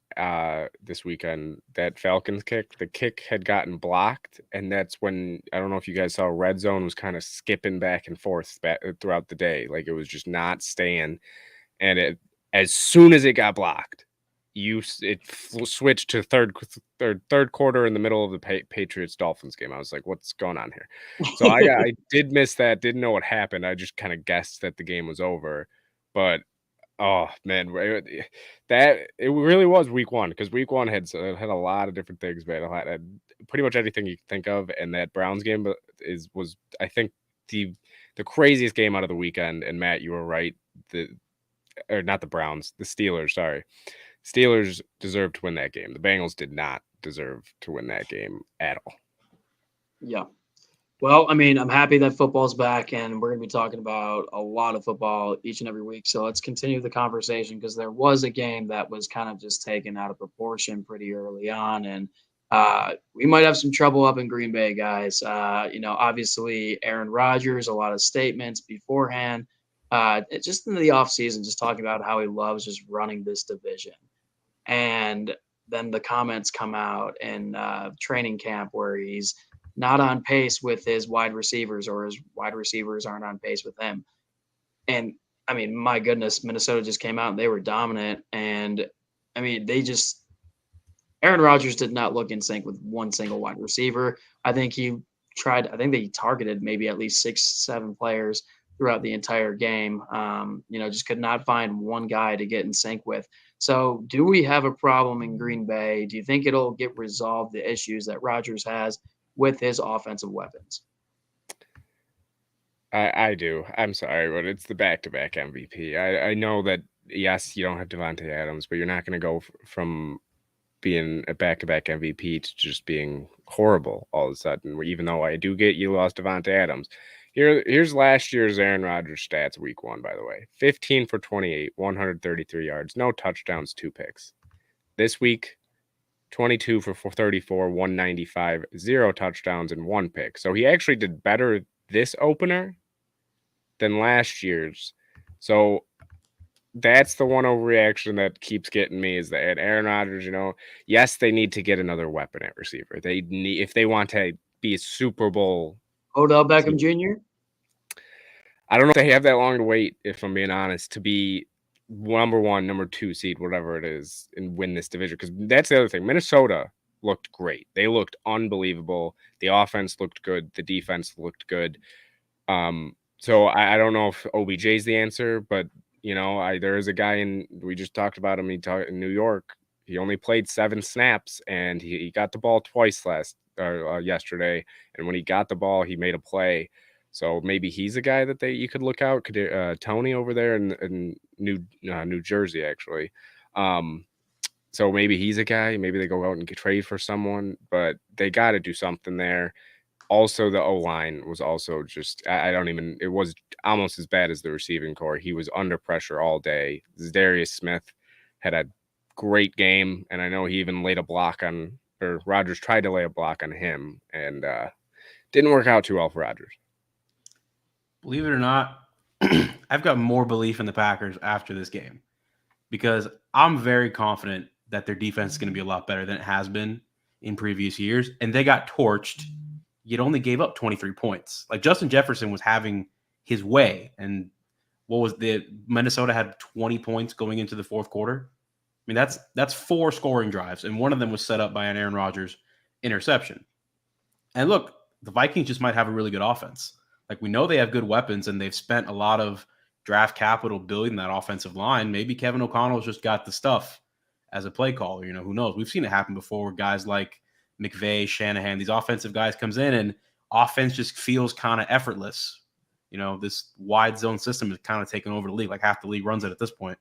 this weekend. That Falcons kick, the kick had gotten blocked, and that's when I don't know if you guys saw red zone was kind of skipping back and forth throughout the day, like it was just not staying. And as soon as it got blocked, it switched to third quarter in the middle of the Patriots Dolphins game. I was like, what's going on here? So I did miss that. Didn't know what happened. I just kind of guessed that the game was over, but. Oh man, that it really was week 1 because week 1 had a lot of different things, man. Had pretty much anything you could think of, and that Browns game was I think the craziest game out of the weekend. And Matt, you were right. Not the Browns, the Steelers. Sorry, Steelers deserved to win that game. The Bengals did not deserve to win that game at all. Yeah. Well, I mean, I'm happy that football's back, and we're going to be talking about a lot of football each and every week. So let's continue the conversation because there was a game that was kind of just taken out of proportion pretty early on, and we might have some trouble up in Green Bay, guys. Obviously, Aaron Rodgers, a lot of statements beforehand, just in the offseason, just talking about how he loves just running this division. And then the comments come out in training camp where he's not on pace with his wide receivers or his wide receivers aren't on pace with him. And I mean, my goodness, Minnesota just came out and they were dominant. And I mean, Aaron Rodgers did not look in sync with one single wide receiver. I think they targeted maybe at least 6-7 players throughout the entire game. Just could not find one guy to get in sync with. So do we have a problem in Green Bay? Do you think it'll get resolved, the issues that Rodgers has with his offensive weapons? I do. I'm sorry, but it's the back-to-back MVP. I know that, yes, you don't have Devontae Adams, but you're not going to go from being a back-to-back MVP to just being horrible all of a sudden, even though I do get you lost Devontae Adams. Here's last year's Aaron Rodgers stats week 1, by the way. 15 for 28, 133 yards, no touchdowns, 2 picks. This week, 22 for 34, 195, 0 touchdowns, and 1 pick. So he actually did better this opener than last year's. So that's the one overreaction that keeps getting me is that Aaron Rodgers, yes, they need to get another weapon at receiver. They need, if they want to be a Super Bowl. Odell Beckham Jr.? I don't know if they have that long to wait, if I'm being honest, to be number 1, number 2 seed, whatever it is, and win this division. Because that's the other thing. Minnesota looked great. They looked unbelievable. The offense looked good. The defense looked good. So I don't know if OBJ's the answer, but there is a guy we just talked about him. In New York. He only played 7 snaps, and he got the ball twice yesterday. And when he got the ball, he made a play. So maybe he's a guy that you could look out. Tony over there in New Jersey, actually. So maybe he's a guy. Maybe they go out and trade for someone, but they got to do something there. Also, the O-line was also just I don't even it was almost as bad as the receiving core. He was under pressure all day. Darius Smith had a great game, and I know he even laid a block on or Rodgers tried to lay a block on him, and didn't work out too well for Rodgers. Believe it or not, I've got more belief in the Packers after this game because I'm very confident that their defense is going to be a lot better than it has been in previous years. And they got torched. Yet only gave up 23 points. Like Justin Jefferson was having his way. And what was Minnesota had 20 points going into the fourth quarter. I mean, that's 4 scoring drives. And one of them was set up by an Aaron Rodgers interception. And look, the Vikings just might have a really good offense. Like we know they have good weapons and they've spent a lot of draft capital building that offensive line. Maybe Kevin O'Connell's just got the stuff as a play caller. Who knows? We've seen it happen before where guys like McVay, Shanahan, these offensive guys comes in and offense just feels kind of effortless. This wide zone system is kind of taking over the league. Like half the league runs it at this point.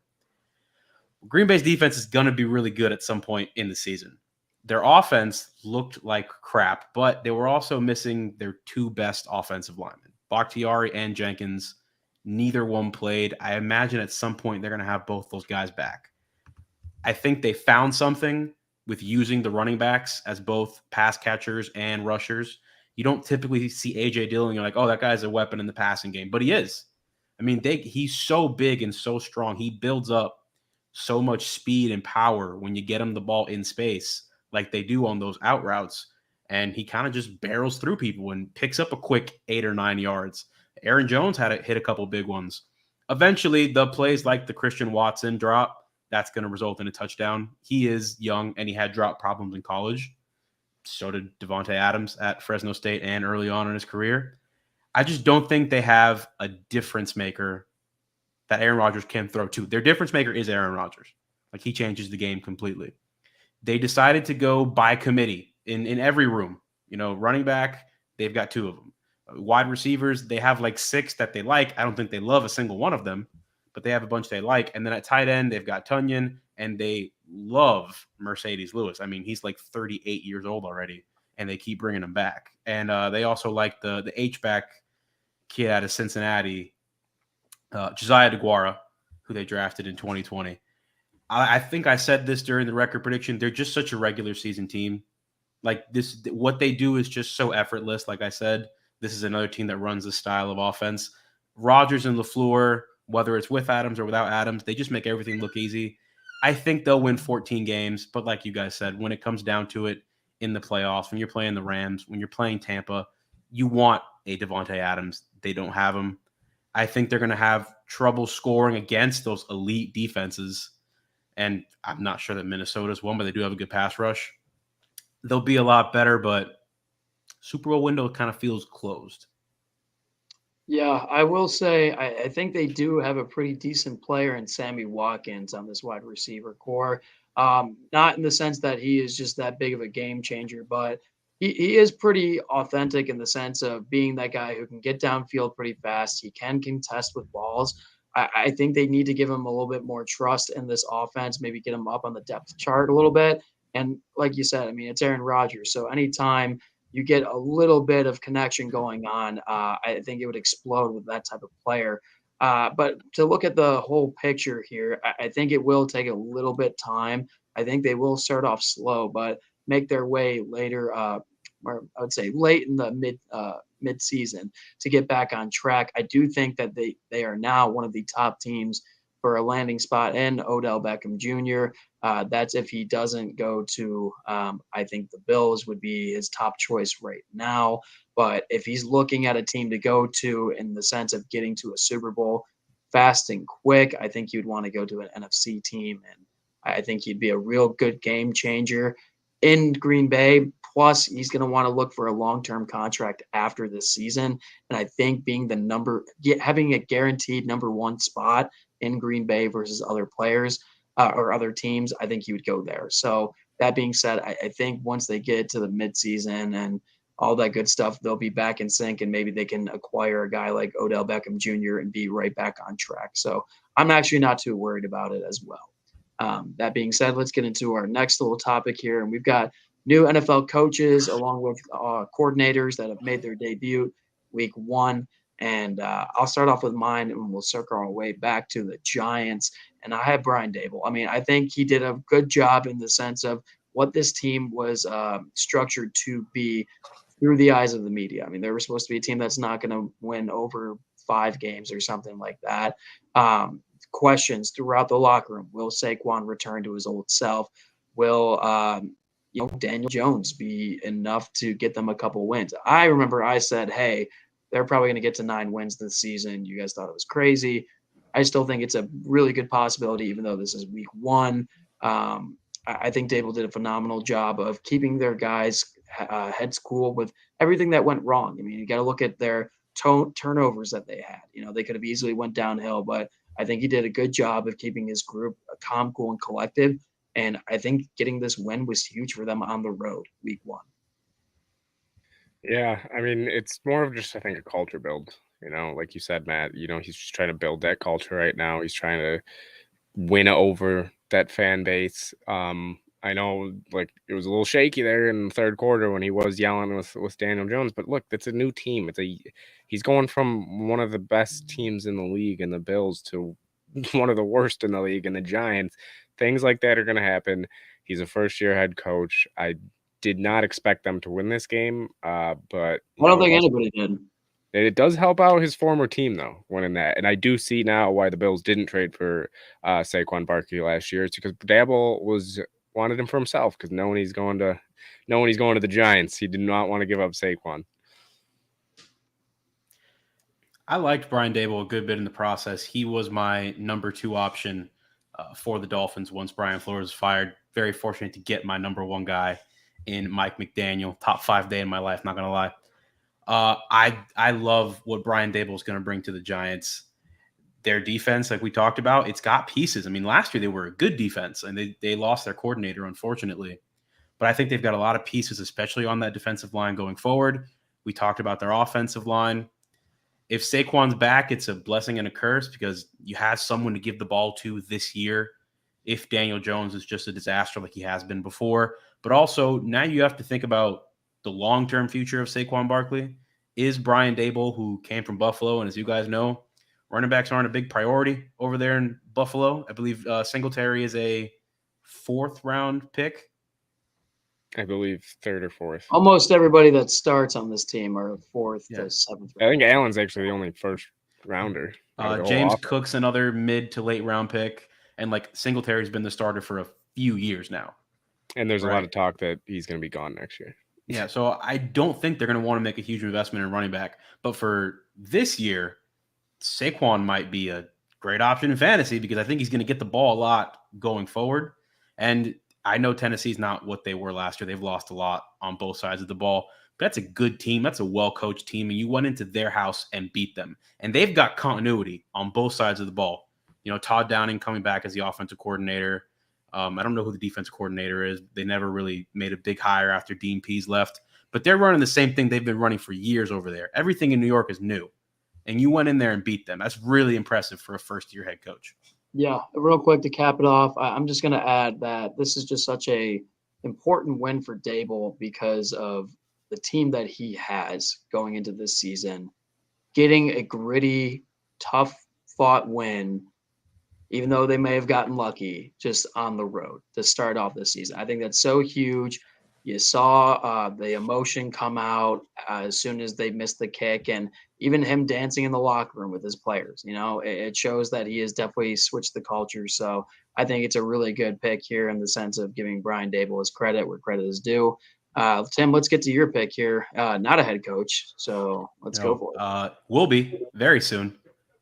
Green Bay's defense is going to be really good at some point in the season. Their offense looked like crap, but they were also missing their 2 best offensive linemen, Bakhtiari and Jenkins. Neither one played. I imagine at some point they're going to have both those guys back. I think they found something with using the running backs as both pass catchers and rushers. You don't typically see A.J. Dillon. You're like, oh, that guy's a weapon in the passing game. But he is. I mean, he's so big and so strong. He builds up so much speed and power when you get him the ball in space like they do on those out routes. And he kind of just barrels through people and picks up a quick 8 or 9 yards. Aaron Jones had to hit a couple big ones. Eventually, the plays like the Christian Watson drop, that's going to result in a touchdown. He is young, and he had drop problems in college. So did Devontae Adams at Fresno State and early on in his career. I just don't think they have a difference maker that Aaron Rodgers can throw to. Their difference maker is Aaron Rodgers. Like, he changes the game completely. They decided to go by committee in every room. Running back, they've got 2 of them. Wide receivers, they have like 6 that they like. I don't think they love a single one of them, but they have a bunch they like. And then at tight end, they've got Tunyon, and they love Mercedes Lewis. I mean, he's like 38 years old already, and they keep bringing him back. And they also like the H-back kid out of Cincinnati, Josiah DeGuara, who they drafted in 2020. I think I said this during the record prediction. They're just such a regular season team. Like this, what they do is just so effortless. Like I said, this is another team that runs this style of offense. Rodgers and LaFleur, whether it's with Adams or without Adams, they just make everything look easy. I think they'll win 14 games, but like you guys said, when it comes down to it in the playoffs, when you're playing the Rams, when you're playing Tampa, you want a Devontae Adams. They don't have him. I think they're going to have trouble scoring against those elite defenses, and I'm not sure that Minnesota's one, but they do have a good pass rush. They'll be a lot better, but Super Bowl window kind of feels closed. Yeah, I will say I think they do have a pretty decent player in Sammy Watkins on this wide receiver core. Not in the sense that he is just that big of a game changer, but he is pretty authentic in the sense of being that guy who can get downfield pretty fast. He can contest with balls. I think they need to give him a little bit more trust in this offense, maybe get him up on the depth chart a little bit. And like you said, I mean, it's Aaron Rodgers. So anytime you get a little bit of connection going on, I think it would explode with that type of player. But to look at the whole picture here, I think it will take a little bit time. I think they will start off slow, but make their way later, or I would say late in the mid-season to get back on track. I do think that they are now one of the top teams for a landing spot in Odell Beckham Jr. That's if he doesn't go to, I think the Bills would be his top choice right now. But if he's looking at a team to go to in the sense of getting to a Super Bowl fast and quick, I think you'd want to go to an NFC team. And I think he'd be a real good game changer in Green Bay. Plus, he's going to want to look for a long-term contract after this season. And I think being having a guaranteed number 1 spot in Green Bay versus other players or other teams, I think he would go there. So that being said, I think once they get to the midseason and all that good stuff, they'll be back in sync, and maybe they can acquire a guy like Odell Beckham Jr. and be right back on track. So I'm actually not too worried about it as well. That being said, let's get into our next little topic here. And we've got new NFL coaches along with coordinators that have made their debut week 1. And I'll start off with mine, and we'll circle our way back to the Giants. And I have Brian Dable. I mean, I think he did a good job in the sense of what this team was structured to be through the eyes of the media. I mean, they were supposed to be a team that's not going to win over 5 games or something like that. Questions throughout the locker room. Will Saquon return to his old self? Will Daniel Jones be enough to get them a couple wins? I remember I said, hey, they're probably going to get to 9 wins this season. You guys thought it was crazy. I still think it's a really good possibility, even though this is week 1. I think Dable did a phenomenal job of keeping their guys' heads cool with everything that went wrong. I mean, you got to look at their turnovers that they had. They could have easily went downhill, but I think he did a good job of keeping his group calm, cool, and collective. And I think getting this win was huge for them on the road, week 1. Yeah, I mean, it's more of just, I think, a culture build. Like you said, Matt, he's just trying to build that culture right now. He's trying to win over that fan base. I know, like, it was a little shaky there in the third quarter when he was yelling with Daniel Jones, but look, it's a new team. He's going from one of the best teams in the league in the Bills to one of the worst in the league in the Giants. Things like that are going to happen. He's a first-year head coach. I did not expect them to win this game, but I don't think anybody did. It does help out his former team, though, winning that. And I do see now why the Bills didn't trade for Saquon Barkley last year. It's because Dable wanted him for himself, because knowing he's going to the Giants, he did not want to give up Saquon. I liked Brian Dable a good bit in the process. He was my number 2 option for the Dolphins once Brian Flores was fired. Very fortunate to get my number 1 guy in Mike McDaniel. Top 5 day in my life, not going to lie. I love what Brian Dable is going to bring to the Giants. Their defense, like we talked about, it's got pieces. I mean, last year they were a good defense, and they lost their coordinator, unfortunately. But I think they've got a lot of pieces, especially on that defensive line going forward. We talked about their offensive line. If Saquon's back, it's a blessing and a curse, because you have someone to give the ball to this year if Daniel Jones is just a disaster like he has been before. But also, now you have to think about the long-term future of Saquon Barkley. Is Brian Dable, who came from Buffalo, and as you guys know, running backs aren't a big priority over there in Buffalo. I believe Singletary is a 4th-round pick. I believe 3rd or 4th. Almost everybody that starts on this team are 4th to 7th. I think Allen's actually the only first rounder. James Cook's another mid to late round pick, and like Singletary's been the starter for a few years now. And there's a lot of talk that he's going to be gone next year. Yeah, so I don't think they're going to want to make a huge investment in running back. But for this year, Saquon might be a great option in fantasy, because I think he's going to get the ball a lot going forward. And I know Tennessee's not what they were last year. They've lost a lot on both sides of the ball. But that's a good team. That's a well-coached team. And you went into their house and beat them. And they've got continuity on both sides of the ball. Todd Downing coming back as the offensive coordinator. I don't know who the defensive coordinator is. They never really made a big hire after Dean Pease left. But they're running the same thing they've been running for years over there. Everything in New York is new. And you went in there and beat them. That's really impressive for a first-year head coach. Yeah, real quick to cap it off, I'm just going to add that this is just such a important win for Dable because of the team that he has going into this season. Getting a gritty, tough-fought win, even though they may have gotten lucky, just on the road to start off this season. I think that's so huge. You saw the emotion come out as soon as they missed the kick, and even him dancing in the locker room with his players. It shows that he has definitely switched the culture. So I think it's a really good pick here in the sense of giving Brian Dable his credit where credit is due. Tim, let's get to your pick here. Not a head coach, so let's go for it. We'll be very soon.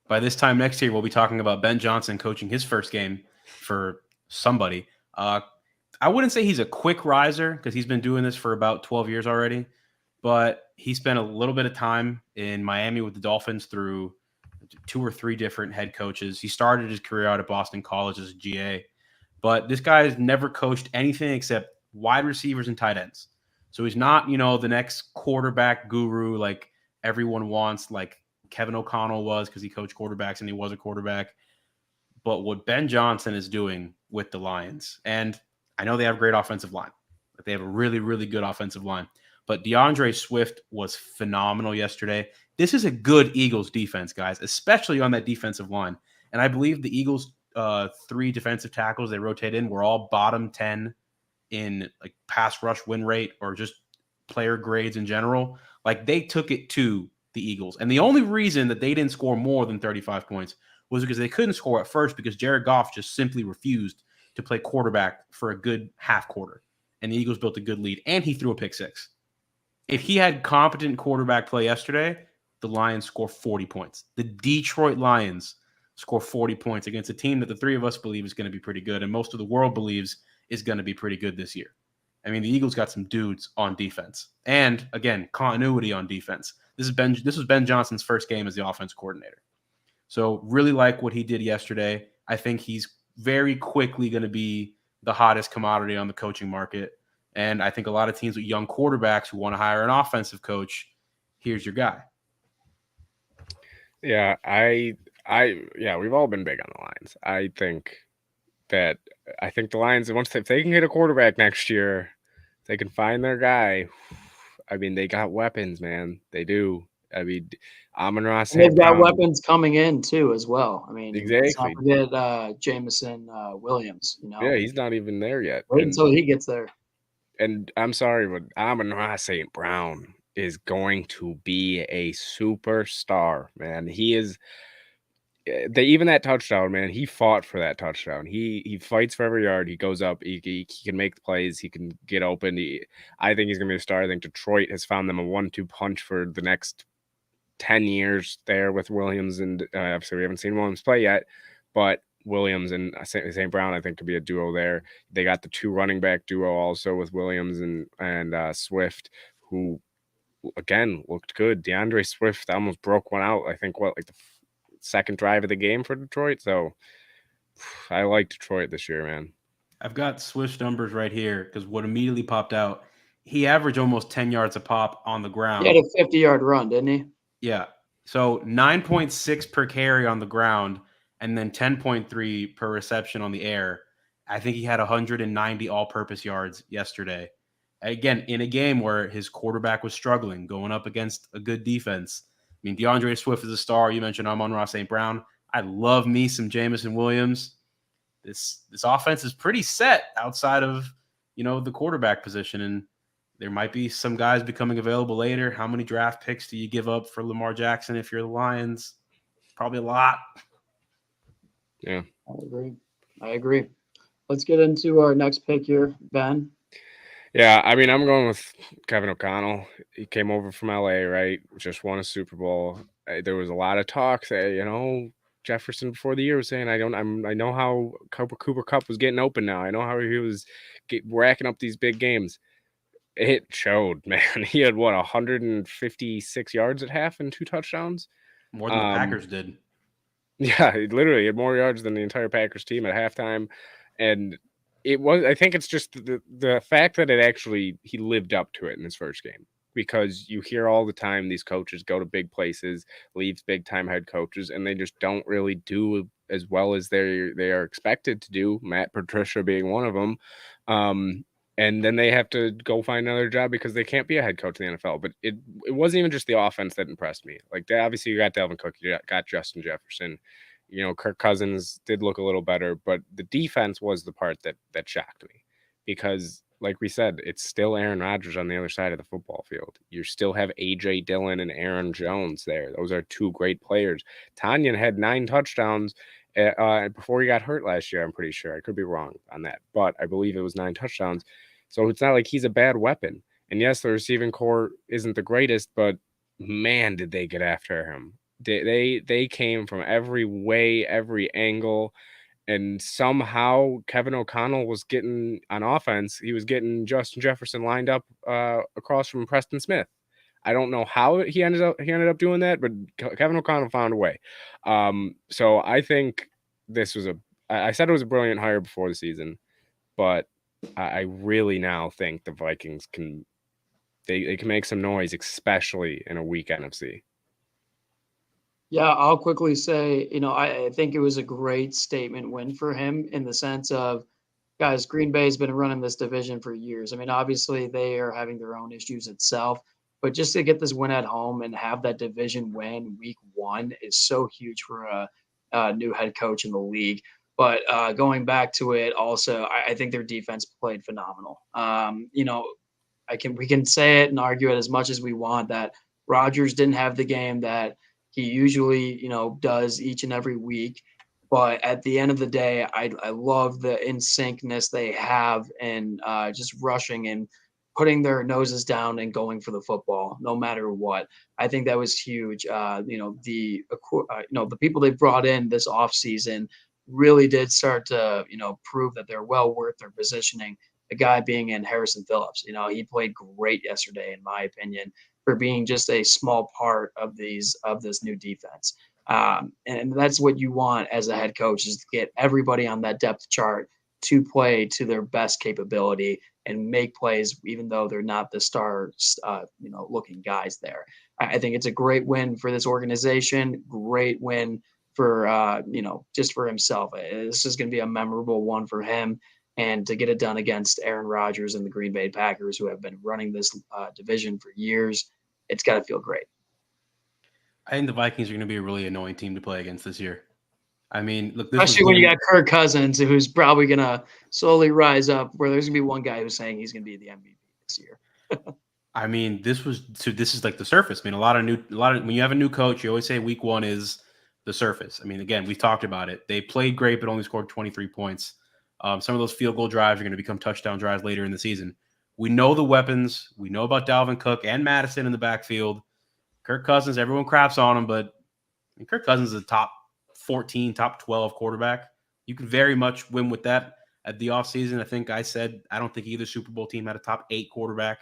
By this time next year, we'll be talking about Ben Johnson coaching his first game for somebody. I wouldn't say he's a quick riser, because he's been doing this for about 12 years already, but he spent a little bit of time in Miami with the Dolphins through 2 or 3 different head coaches. He started his career out at Boston College as a GA, but this guy has never coached anything except wide receivers and tight ends. So he's not, the next quarterback guru like everyone wants, like Kevin O'Connell was, because he coached quarterbacks and he was a quarterback. But what Ben Johnson is doing with the Lions, and I know they have great offensive line, They have a really, really good offensive line. But DeAndre Swift was phenomenal yesterday. This is a good Eagles defense, guys, especially on that defensive line. And I believe the Eagles' 3 defensive tackles they rotate in were all bottom 10 in like pass rush win rate or just player grades in general. Like they took it to the Eagles. And the only reason that they didn't score more than 35 points was because they couldn't score at first because Jared Goff just simply refused to play quarterback for a good half quarter. And the Eagles built a good lead, and he threw a pick 6. If he had competent quarterback play yesterday, the Lions score 40 points. The Detroit Lions score 40 points against a team that the 3 of us believe is going to be pretty good, and most of the world believes is going to be pretty good this year. I mean, the Eagles got some dudes on defense. And, again, continuity on defense. This was Ben Johnson's first game as the offense coordinator. So really like what he did yesterday. I think he's very quickly going to be the hottest commodity on the coaching market. And I think a lot of teams with young quarterbacks who want to hire an offensive coach, here's your guy. Yeah, we've all been big on the Lions. I think the Lions, if they can get a quarterback next year, they can find their guy. I mean, they got weapons, man. They do. I mean, Amon-Ra St. They've got Brown. weapons coming in too, as well. I mean, let's not Exactly. forget Jameson Williams. Yeah, he's not even there yet. Wait until he gets there. And I'm sorry, but Amon-Ra St. Brown is going to be a superstar, man. He is. Even that touchdown, man. He fought for that touchdown. He fights for every yard. He goes up. He can make the plays. He can get open. I think he's gonna be a star. I think Detroit has found them a 1-2 punch for the next 10 years there with Williams, and obviously we haven't seen Williams play yet, but Williams and St. Brown, I think, could be a duo there. They got the 2 running back duo also with Williams and Swift, who again looked good. DeAndre Swift almost broke one out. I think the second drive of the game for Detroit. So I like Detroit this year, man. I've got Swift numbers right here because what immediately popped out, he averaged almost 10 yards a pop on the ground. He had a 50-yard run, didn't he? Yeah. So 9.6 per carry on the ground and then 10.3 per reception on the air. I think he had 190 all-purpose yards yesterday. Again, in a game where his quarterback was struggling, going up against a good defense. I mean, DeAndre Swift is a star. You mentioned Amon-Ra St. Brown. I love me some Jameson Williams. This offense is pretty set outside of, the quarterback position. And there might be some guys becoming available later. How many draft picks do you give up for Lamar Jackson if you're the Lions? Probably a lot. Yeah. I agree. Let's get into our next pick here, Ben. Yeah, I mean, I'm going with Kevin O'Connell. He came over from LA, right? Just won a Super Bowl. There was a lot of talk that, Jefferson before the year was saying, I know how Cooper Kupp was getting open now. I know how he was racking up these big games. It showed, man. He had 156 yards at half and 2 touchdowns. More than the Packers did. Yeah, he literally had more yards than the entire Packers team at halftime. And I think it's just the fact that he lived up to it in his first game, because you hear all the time these coaches go to big places, leave big time head coaches, and they just don't really do as well as they are expected to do. Matt Patricia being one of them. And then they have to go find another job because they can't be a head coach in the NFL. But it wasn't even just the offense that impressed me. Like, obviously you got Dalvin Cook, you got Justin Jefferson. Kirk Cousins did look a little better, but the defense was the part that shocked me, because, like we said, it's still Aaron Rodgers on the other side of the football field. You still have A.J. Dillon and Aaron Jones there. Those are 2 great players. Tanyan had 9 touchdowns before he got hurt last year, I'm pretty sure. I could be wrong on that, but I believe it was 9 touchdowns. So it's not like he's a bad weapon. And yes, the receiving core isn't the greatest, but man, did they get after him. They came from every way, every angle, and somehow Kevin O'Connell was getting on offense. He was getting Justin Jefferson lined up across from Preston Smith. I don't know how he ended up doing that, but Kevin O'Connell found a way. So I think this was I said it was a brilliant hire before the season, but I really now think the Vikings can make some noise, especially in a weak NFC. Yeah, I'll quickly say, I think it was a great statement win for him, in the sense of, guys, Green Bay's been running this division for years. I mean, obviously they are having their own issues itself, but just to get this win at home and have that division win week 1 is so huge for a new head coach in the league. But going back to it, also, I think their defense played phenomenal. We can say it and argue it as much as we want that Rodgers didn't have the game that he usually, does each and every week. But at the end of the day, I love the in syncness they have and just rushing and putting their noses down and going for the football, no matter what. I think that was huge. The people they brought in this offseason really did start to, prove that they're well worth their positioning. The guy being in Harrison Phillips, he played great yesterday, in my opinion, for being just a small part of this new defense. And that's what you want as a head coach, is to get everybody on that depth chart to play to their best capability and make plays, even though they're not the stars, looking guys there. I think it's a great win for this organization. Great win for, just for himself. This is going to be a memorable one for him. And to get it done against Aaron Rodgers and the Green Bay Packers, who have been running this division for years, it's got to feel great. I think the Vikings are going to be a really annoying team to play against this year. I mean, look, especially when you got Kirk Cousins, who's probably going to slowly rise up, where there's going to be one guy who's saying he's going to be the MVP this year. I mean, this is like the surface. I mean, when you have a new coach, you always say week 1 is the surface. I mean, again, we've talked about it. They played great, but only scored 23 points. Some of those field goal drives are going to become touchdown drives later in the season. We know the weapons. We know about Dalvin Cook and Madison in the backfield. Kirk Cousins, everyone craps on him, but Kirk Cousins is a top 14, top 12 quarterback. You could very much win with that. At the offseason, I think I said I don't think either Super Bowl team had a top 8 quarterback.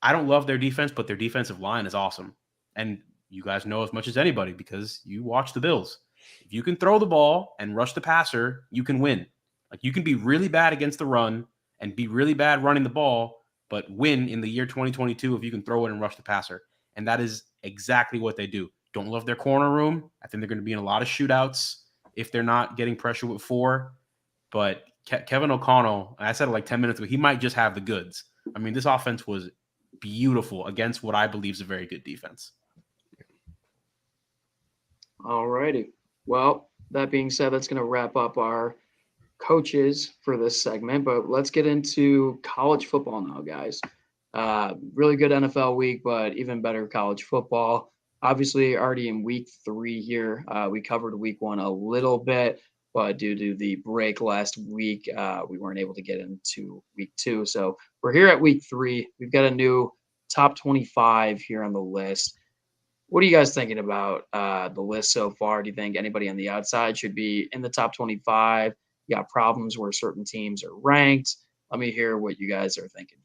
I don't love their defense, but their defensive line is awesome. And you guys know as much as anybody because you watch the Bills. If you can throw the ball and rush the passer, you can win. Like, you can be really bad against the run and be really bad running the ball, but win in the year 2022 if you can throw it and rush the passer. And that is exactly what they do. Don't love their corner room. I think they're going to be in a lot of shootouts if they're not getting pressure with 4. But Kevin O'Connell, I said it like 10 minutes ago, he might just have the goods. I mean, this offense was beautiful against what I believe is a very good defense. All righty. Well, that being said, that's going to wrap up our coaches for this segment, but let's get into college football now, guys. Really good NFL week, but even better college football. Obviously, already in week 3 here. We covered week 1 a little bit, but due to the break last week, we weren't able to get into week 2. So we're here at week 3. We've got a new top 25 here on the list. What are you guys thinking about the list so far? Do you think anybody on the outside should be in the top 25? You got problems where certain teams are ranked? Let me hear what you guys are thinking.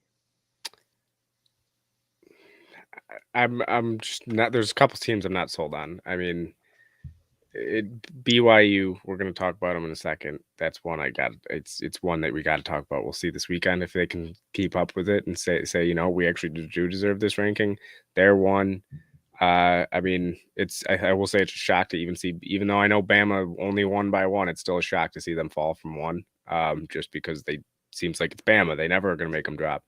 I'm just not. There's a couple teams I'm not sold on. I mean, BYU. We're going to talk about them in a second. That's one I got. It's one that we got to talk about. We'll see this weekend if they can keep up with it and say we actually do deserve this ranking. They're one. I mean, I will say it's a shock to even see, even though I know Bama only won by 1, it's still a shock to see them fall from 1. Just because seems like it's Bama. They never are going to make them drop.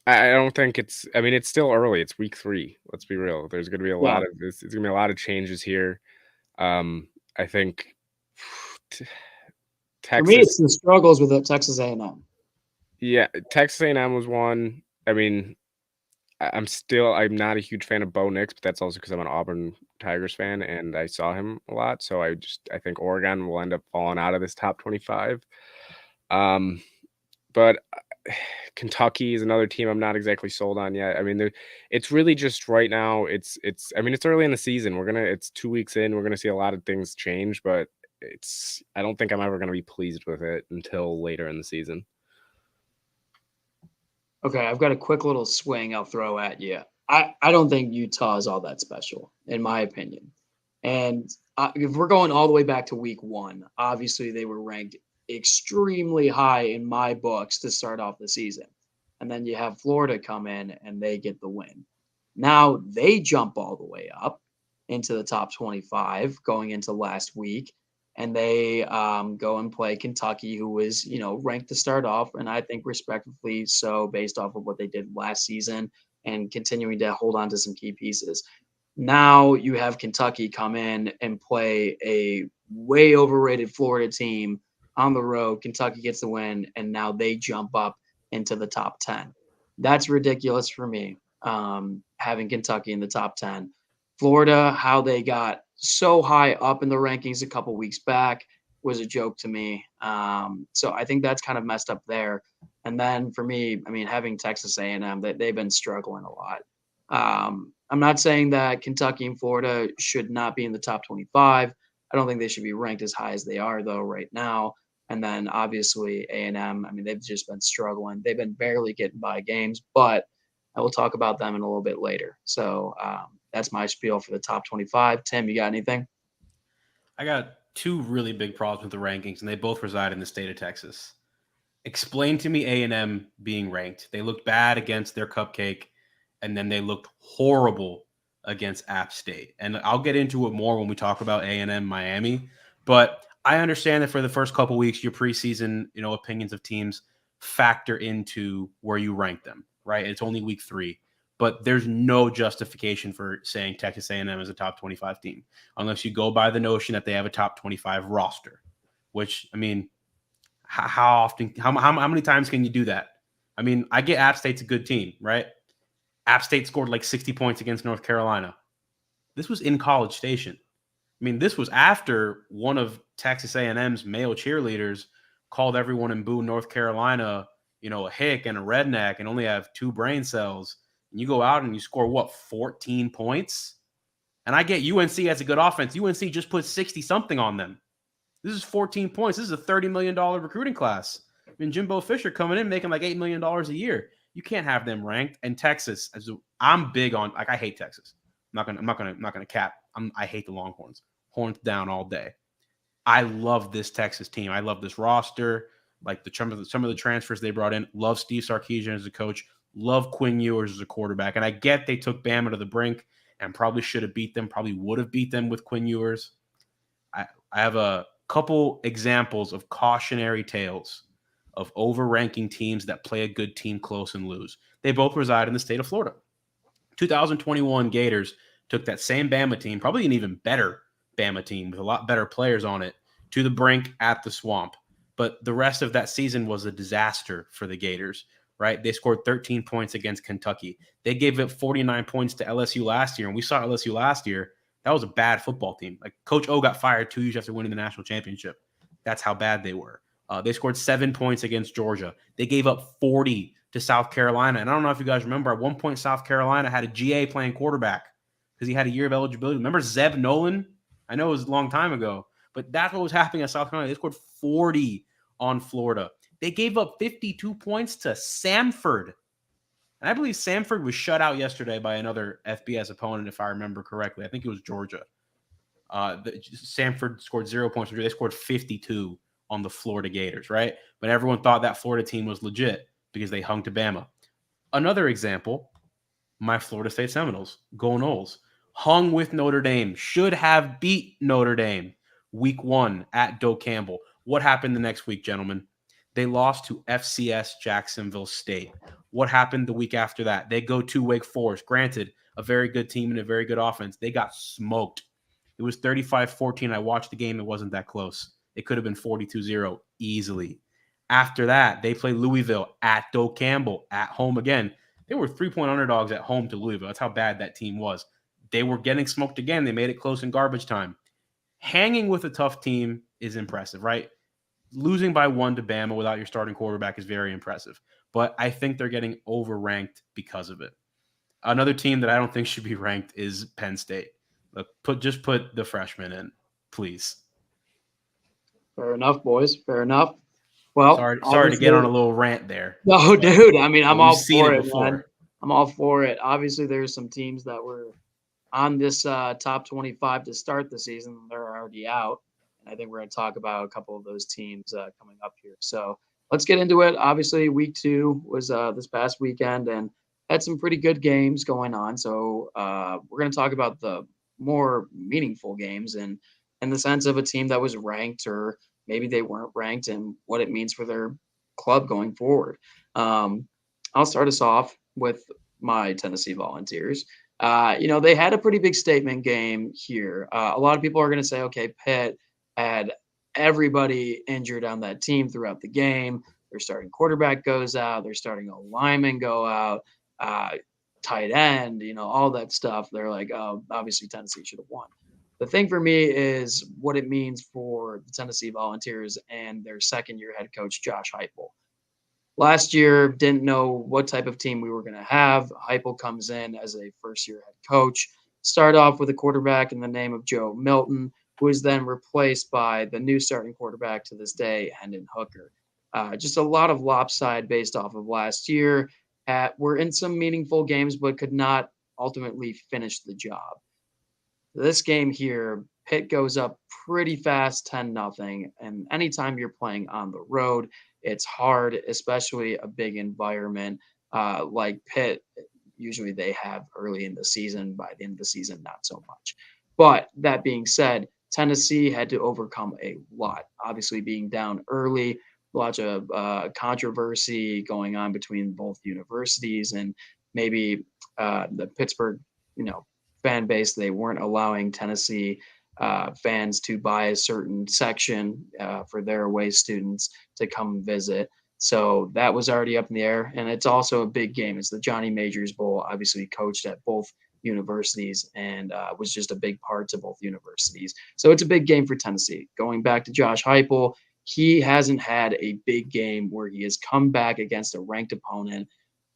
I don't think it's still early. It's week 3. Let's be real. There's going to be a lot of this. It's going to be a lot of changes here. I think Texas. For me, it's the struggles with Texas A&M. Yeah, Texas A&M was one. I mean, I'm not a huge fan of Bo Nix, but that's also because I'm an Auburn Tigers fan and I saw him a lot. So I think Oregon will end up falling out of this top 25. But Kentucky is another team I'm not exactly sold on yet. I mean, it's really just right now. It's early in the season. It's 2 weeks in. We're gonna see a lot of things change, but I don't think I'm ever gonna be pleased with it until later in the season. Okay, I've got a quick little swing I'll throw at you. I don't think Utah is all that special, in my opinion. And if we're going all the way back to week 1, obviously they were ranked extremely high in my books to start off the season. And then you have Florida come in and they get the win. Now they jump all the way up into the top 25 going into last week. and they go and play Kentucky, who was, ranked to start off, and I think respectively so based off of what they did last season and continuing to hold on to some key pieces. Now you have Kentucky come in and play a way overrated Florida team on the road. Kentucky gets the win, and now they jump up into the top 10. That's ridiculous for me, having Kentucky in the top 10. Florida, how they got so high up in the rankings a couple weeks back was a joke to me. So I think that's kind of messed up there. And then for me, I mean, having Texas A&M, they've been struggling a lot. I'm not saying that Kentucky and Florida should not be in the top 25. I don't think they should be ranked as high as they are, though, right now. And then obviously A&M, I mean, they've just been struggling. They've been barely getting by games, but I will talk about them in a little bit later. So that's my spiel for the top 25. Tim, you got anything? I got two really big problems with the rankings, and they both reside in the state of Texas. Explain to me A&M being ranked. They looked bad against their cupcake, and then they looked horrible against App State. And I'll get into it more when we talk about A&M Miami. But I understand that for the first couple weeks, your preseason, opinions of teams factor into where you rank them, right? It's only week 3. But there's no justification for saying Texas A&M is a top 25 team unless you go by the notion that they have a top 25 roster, which, I mean, how many times can you do that? I mean, I get App State's a good team, right? App State scored like 60 points against North Carolina. This was in College Station. I mean, this was after one of Texas A&M's male cheerleaders called everyone in Boone, North Carolina, a hick and a redneck and only have 2 brain cells. And you go out and you score, 14 points? And I get UNC has a good offense. UNC just put 60-something on them. This is 14 points. This is a $30 million recruiting class. I mean, Jimbo Fisher coming in making like $8 million a year. You can't have them ranked. And Texas, I'm big on, I hate Texas. I'm not gonna cap. I hate the Longhorns. Horns down all day. I love this Texas team. I love this roster. Like some of the transfers they brought in. Love Steve Sarkisian as a coach. Love Quinn Ewers as a quarterback. And I get they took Bama to the brink and probably should have beat them. Probably would have beat them with Quinn Ewers. I have a couple examples of cautionary tales of overranking teams that play a good team close and lose. They both reside in the state of Florida. 2021 Gators took that same Bama team, probably an even better Bama team with a lot better players on it, to the brink at the Swamp. But the rest of that season was a disaster for the Gators, right? They scored 13 points against Kentucky. They gave up 49 points to LSU last year, and we saw LSU last year. That was a bad football team. Like Coach O got fired 2 years after winning the national championship. That's how bad they were. They scored 7 points against Georgia. They gave up 40 to South Carolina. And I don't know if you guys remember, at one point, South Carolina had a GA playing quarterback because he had a year of eligibility. Remember Zeb Nolan? I know it was a long time ago, but that's what was happening at South Carolina. They scored 40 on Florida. They gave up 52 points to Samford. And I believe Samford was shut out yesterday by another FBS opponent, if I remember correctly. I think it was Georgia. Samford scored 0 points. They scored 52 on the Florida Gators, right? But everyone thought that Florida team was legit because they hung to Bama. Another example, my Florida State Seminoles, Go Noles, hung with Notre Dame, should have beat Notre Dame week 1 at Doak Campbell. What happened the next week, gentlemen? They lost to FCS Jacksonville State. What happened the week after that? They go to Wake Forest. Granted, a very good team and a very good offense. They got smoked. It was 35-14. I watched the game. It wasn't that close. It could have been 42-0 easily. After that, they play Louisville at Doak Campbell at home again. They were 3-point underdogs at home to Louisville. That's how bad that team was. They were getting smoked again. They made it close in garbage time. Hanging with a tough team is impressive, right? Losing by 1 to Bama without your starting quarterback is very impressive. But I think they're getting overranked because of it. Another team that I don't think should be ranked is Penn State. Look, just put the freshmen in, please. Fair enough, boys. Fair enough. Well, sorry to get on a little rant there. No, dude. I mean, I'm all for it, before. man. I'm all for it. Obviously, there's some teams that were on this top 25 to start the season. They're already out. And I think we're going to talk about a couple of those teams coming up here. So let's get into it. Obviously, week 2 was this past weekend and had some pretty good games going on. So we're going to talk about the more meaningful games. And in the sense of a team that was ranked, or maybe they weren't ranked, and what it means for their club going forward. I'll start us off with my Tennessee Volunteers. They had a pretty big statement game here. A lot of people are going to say, okay, Pitt had everybody injured on that team throughout the game. Their starting quarterback goes out. Their starting lineman go out. Tight end, all that stuff. They're like, oh, obviously Tennessee should have won. The thing for me is what it means for the Tennessee Volunteers and their second-year head coach, Josh Heupel. Last year, didn't know what type of team we were going to have. Heupel comes in as a first-year head coach, start off with a quarterback in the name of Joe Milton, who is then replaced by the new starting quarterback to this day, Hendon Hooker. Just a lot of lopside based off of last year. We're in some meaningful games, but could not ultimately finish the job. This game here, Pitt goes up pretty fast, 10-0. And anytime you're playing on the road, it's hard, especially a big environment like Pitt. Usually they have early in the season. By the end of the season, not so much. But that being said, Tennessee had to overcome a lot. Obviously, being down early, lots of controversy going on between both universities, and maybe the Pittsburgh, fan base, they weren't allowing Tennessee fans to buy a certain section for their away students to come visit. So that was already up in the air. And it's also a big game. It's the Johnny Majors Bowl, obviously coached at both universities, and was just a big part to both universities. So it's a big game for Tennessee. Going back to Josh Heupel, he hasn't had a big game where he has come back against a ranked opponent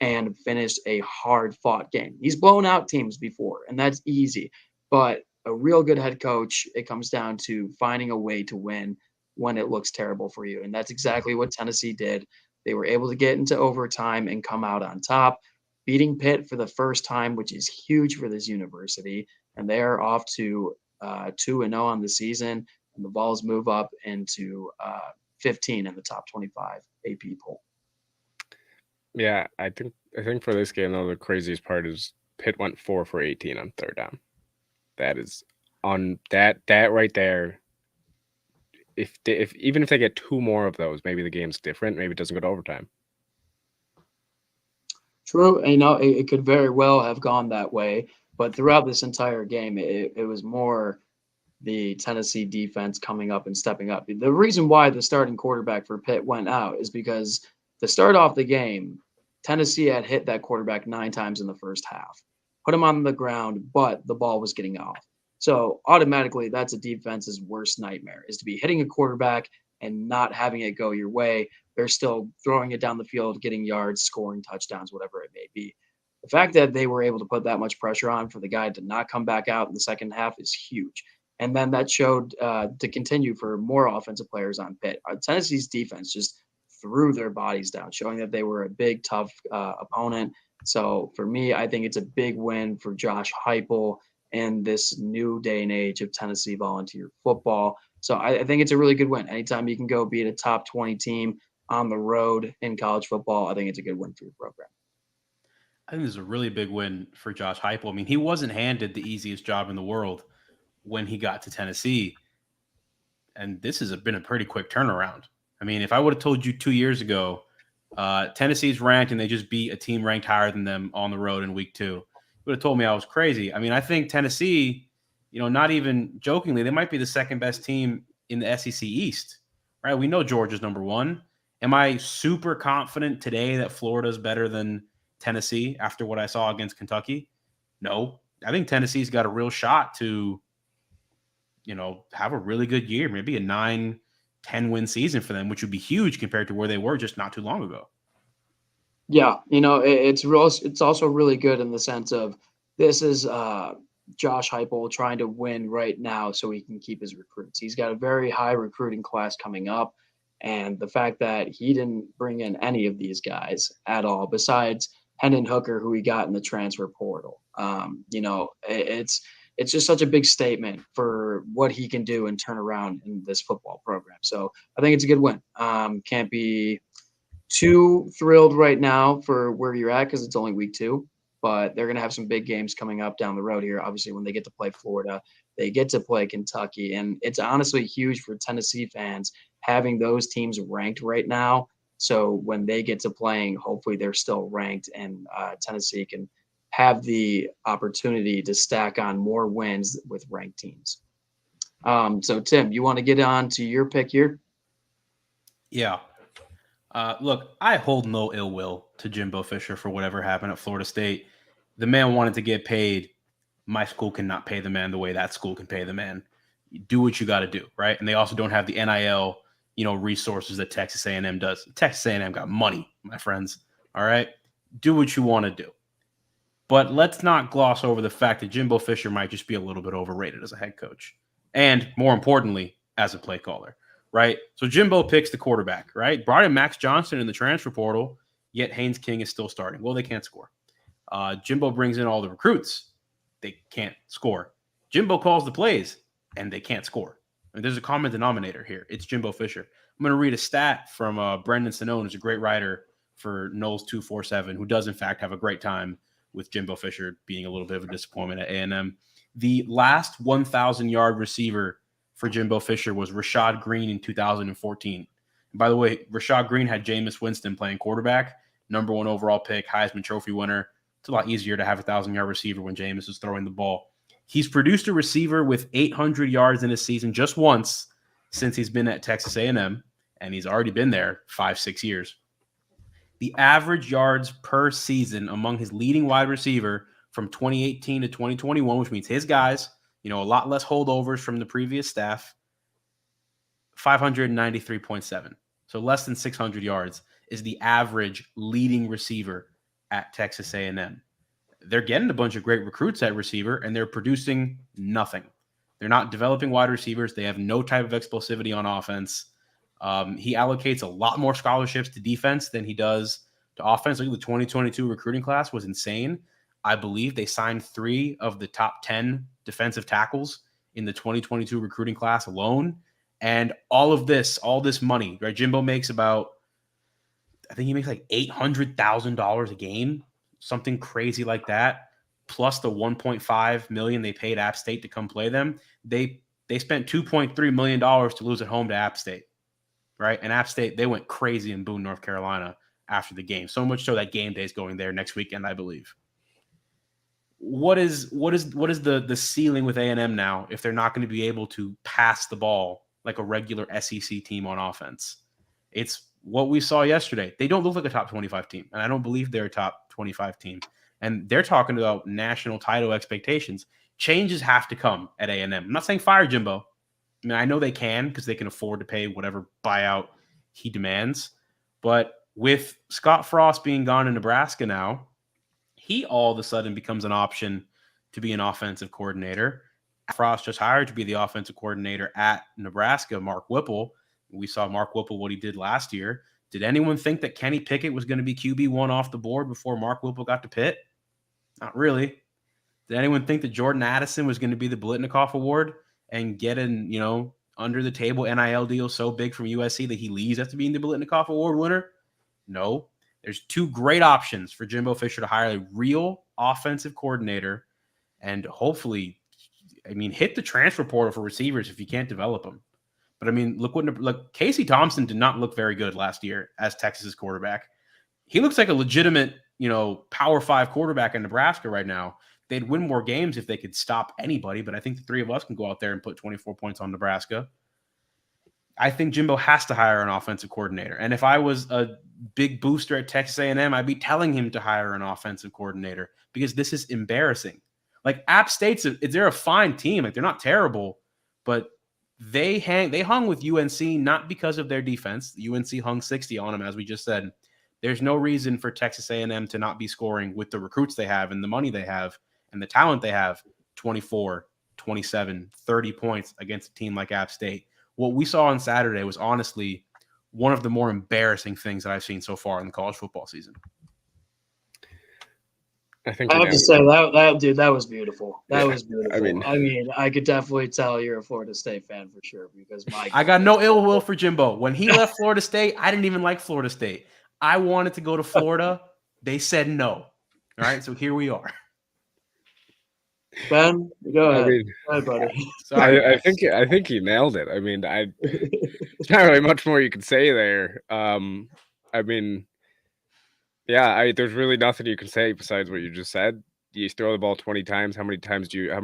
and finished a hard-fought game. He's blown out teams before, and that's easy. But a real good head coach, it comes down to finding a way to win when it looks terrible for you. And that's exactly what Tennessee did. They were able to get into overtime and come out on top, beating Pitt for the first time, which is huge for this university. And they are off to 2-0 on the season, and the Vols move up into 15 in the top 25 AP poll. Yeah, I think for this game, though, the craziest part is Pitt went 4 for 18 on third down. That is on that right there. If even if they get 2 more of those, maybe the game's different. Maybe it doesn't go to overtime. True, it could very well have gone that way, but throughout this entire game, it was more the Tennessee defense coming up and stepping up. The reason why the starting quarterback for Pitt went out is because to start off the game, Tennessee had hit that quarterback 9 times in the first half, put him on the ground, but the ball was getting off. So automatically, that's a defense's worst nightmare, is to be hitting a quarterback and not having it go your way. They're still throwing it down the field, getting yards, scoring touchdowns, whatever it may be. The fact that they were able to put that much pressure on for the guy to not come back out in the second half is huge. And then that showed to continue for more offensive players on Pitt. Tennessee's defense just threw their bodies down, showing that they were a big, tough opponent. So for me, I think it's a big win for Josh Heupel in this new day and age of Tennessee Volunteer football. So I think it's a really good win. Anytime you can go beat a top 20 team on the road in college football, I think it's a good win for your program. I think this is a really big win for Josh Heupel. I mean, he wasn't handed the easiest job in the world when he got to Tennessee, and this has been a pretty quick turnaround. I mean, if I would have told you 2 years ago, Tennessee's ranked and they just beat a team ranked higher than them on the road in week 2, you would have told me I was crazy. I mean, I think Tennessee, not even jokingly, they might be the second best team in the SEC East, right? We know Georgia's number 1. Am I super confident today that Florida's better than Tennessee after what I saw against Kentucky? No. I think Tennessee's got a real shot to, have a really good year, maybe a 9-10 win season for them, which would be huge compared to where they were just not too long ago. Yeah, it's also really good in the sense of this is Josh Heupel trying to win right now so he can keep his recruits. He's got a very high recruiting class coming up, and the fact that he didn't bring in any of these guys at all besides Hendon Hooker, who he got in the transfer portal. It's just such a big statement for what he can do and turn around in this football program. So I think it's a good win. Can't be too thrilled right now for where you're at because it's only week 2. but they're going to have some big games coming up down the road here. Obviously, when they get to play Florida, they get to play Kentucky, and it's honestly huge for Tennessee fans having those teams ranked right now. So when they get to playing, hopefully they're still ranked, and Tennessee can have the opportunity to stack on more wins with ranked teams. So Tim, you want to get on to your pick here? Yeah. Look, I hold no ill will to Jimbo Fisher for whatever happened at Florida State. The man wanted to get paid. My school cannot pay the man the way that school can pay the man. You do what you got to do, right? And they also don't have the NIL, resources that Texas A&M does. Texas A&M got money, my friends. All right, do what you want to do, but let's not gloss over the fact that Jimbo Fisher might just be a little bit overrated as a head coach, and more importantly, as a play caller. Right? So Jimbo picks the quarterback, right? Brought in Max Johnson in the transfer portal, yet Haynes King is still starting. Well, they can't score. Jimbo brings in all the recruits. They can't score. Jimbo calls the plays, and they can't score. I mean, there's a common denominator here. It's Jimbo Fisher. I'm going to read a stat from Brendan Sinone, who's a great writer for Knowles 247, who does, in fact, have a great time with Jimbo Fisher being a little bit of a disappointment at A&M. The last 1,000-yard receiver for Jimbo Fisher was Rashad Green in 2014. And by the way, Rashad Green had Jameis Winston playing quarterback, number 1 overall pick, Heisman Trophy winner. It's a lot easier to have a 1,000-yard receiver when Jameis is throwing the ball. He's produced a receiver with 800 yards in a season just once since he's been at Texas A&M, and he's already been there 5-6 years. The average yards per season among his leading wide receiver from 2018 to 2021, which means his guys, a lot less holdovers from the previous staff, 593.7. So less than 600 yards is the average leading receiver at Texas A&M. They're getting a bunch of great recruits at receiver, and they're producing nothing. They're not developing wide receivers. They have no type of explosivity on offense. He allocates a lot more scholarships to defense than he does to offense. Look at the 2022 recruiting class was insane. I believe they signed 3 of the top 10 defensive tackles in the 2022 recruiting class alone. And all this money, right? Jimbo makes I think he makes like $800,000 a game, something crazy like that, plus the $1.5 million they paid App State to come play them. They spent $2.3 million to lose at home to App State, right? And App State, they went crazy in Boone, North Carolina after the game. So much so that game day is going there next weekend, I believe. What is the ceiling with A&M now if they're not going to be able to pass the ball like a regular SEC team on offense? It's what we saw yesterday. They don't look like a top 25 team, and I don't believe they're a top 25 team. And they're talking about national title expectations. Changes have to come at A&M. I'm not saying fire Jimbo. I mean, I know they can because they can afford to pay whatever buyout he demands. But with Scott Frost being gone in Nebraska now, he all of a sudden becomes an option to be an offensive coordinator. Frost just hired to be the offensive coordinator at Nebraska, Mark Whipple. We saw Mark Whipple, what he did last year. Did anyone think that Kenny Pickett was going to be QB1 off the board before Mark Whipple got to Pitt? Not really. Did anyone think that Jordan Addison was going to be the Blitnikoff Award and get an, under the table NIL deal so big from USC that he leaves after being the Blitnikoff Award winner? No. There's 2 great options for Jimbo Fisher to hire a real offensive coordinator and hopefully, hit the transfer portal for receivers if you can't develop them. But look, Casey Thompson did not look very good last year as Texas's quarterback. He looks like a legitimate, Power 5 quarterback in Nebraska right now. They'd win more games if they could stop anybody, but I think the 3 of us can go out there and put 24 points on Nebraska. I think Jimbo has to hire an offensive coordinator. And if I was a big booster at Texas A&M, I'd be telling him to hire an offensive coordinator because this is embarrassing. Like App State's, they're a fine team. Like they're not terrible, but they hung with UNC not because of their defense. UNC hung 60 on them, as we just said. There's no reason for Texas A&M to not be scoring with the recruits they have and the money they have and the talent they have. 24, 27, 30 points against a team like App State. What we saw on Saturday was honestly one of the more embarrassing things that I've seen so far in the college football season. I have to say that was beautiful. That was beautiful. I could definitely tell you're a Florida State fan for sure because I got no ill will for Jimbo. When he left Florida State, I didn't even like Florida State. I wanted to go to Florida. They said no. All right, so here we are. Ben, go I ahead. mean, Go ahead, buddy. Sorry, I guys. think he nailed it. I mean, there's not really much more you can say there. I mean, yeah, there's really nothing you can say besides what you just said. You throw the ball 20 times. How many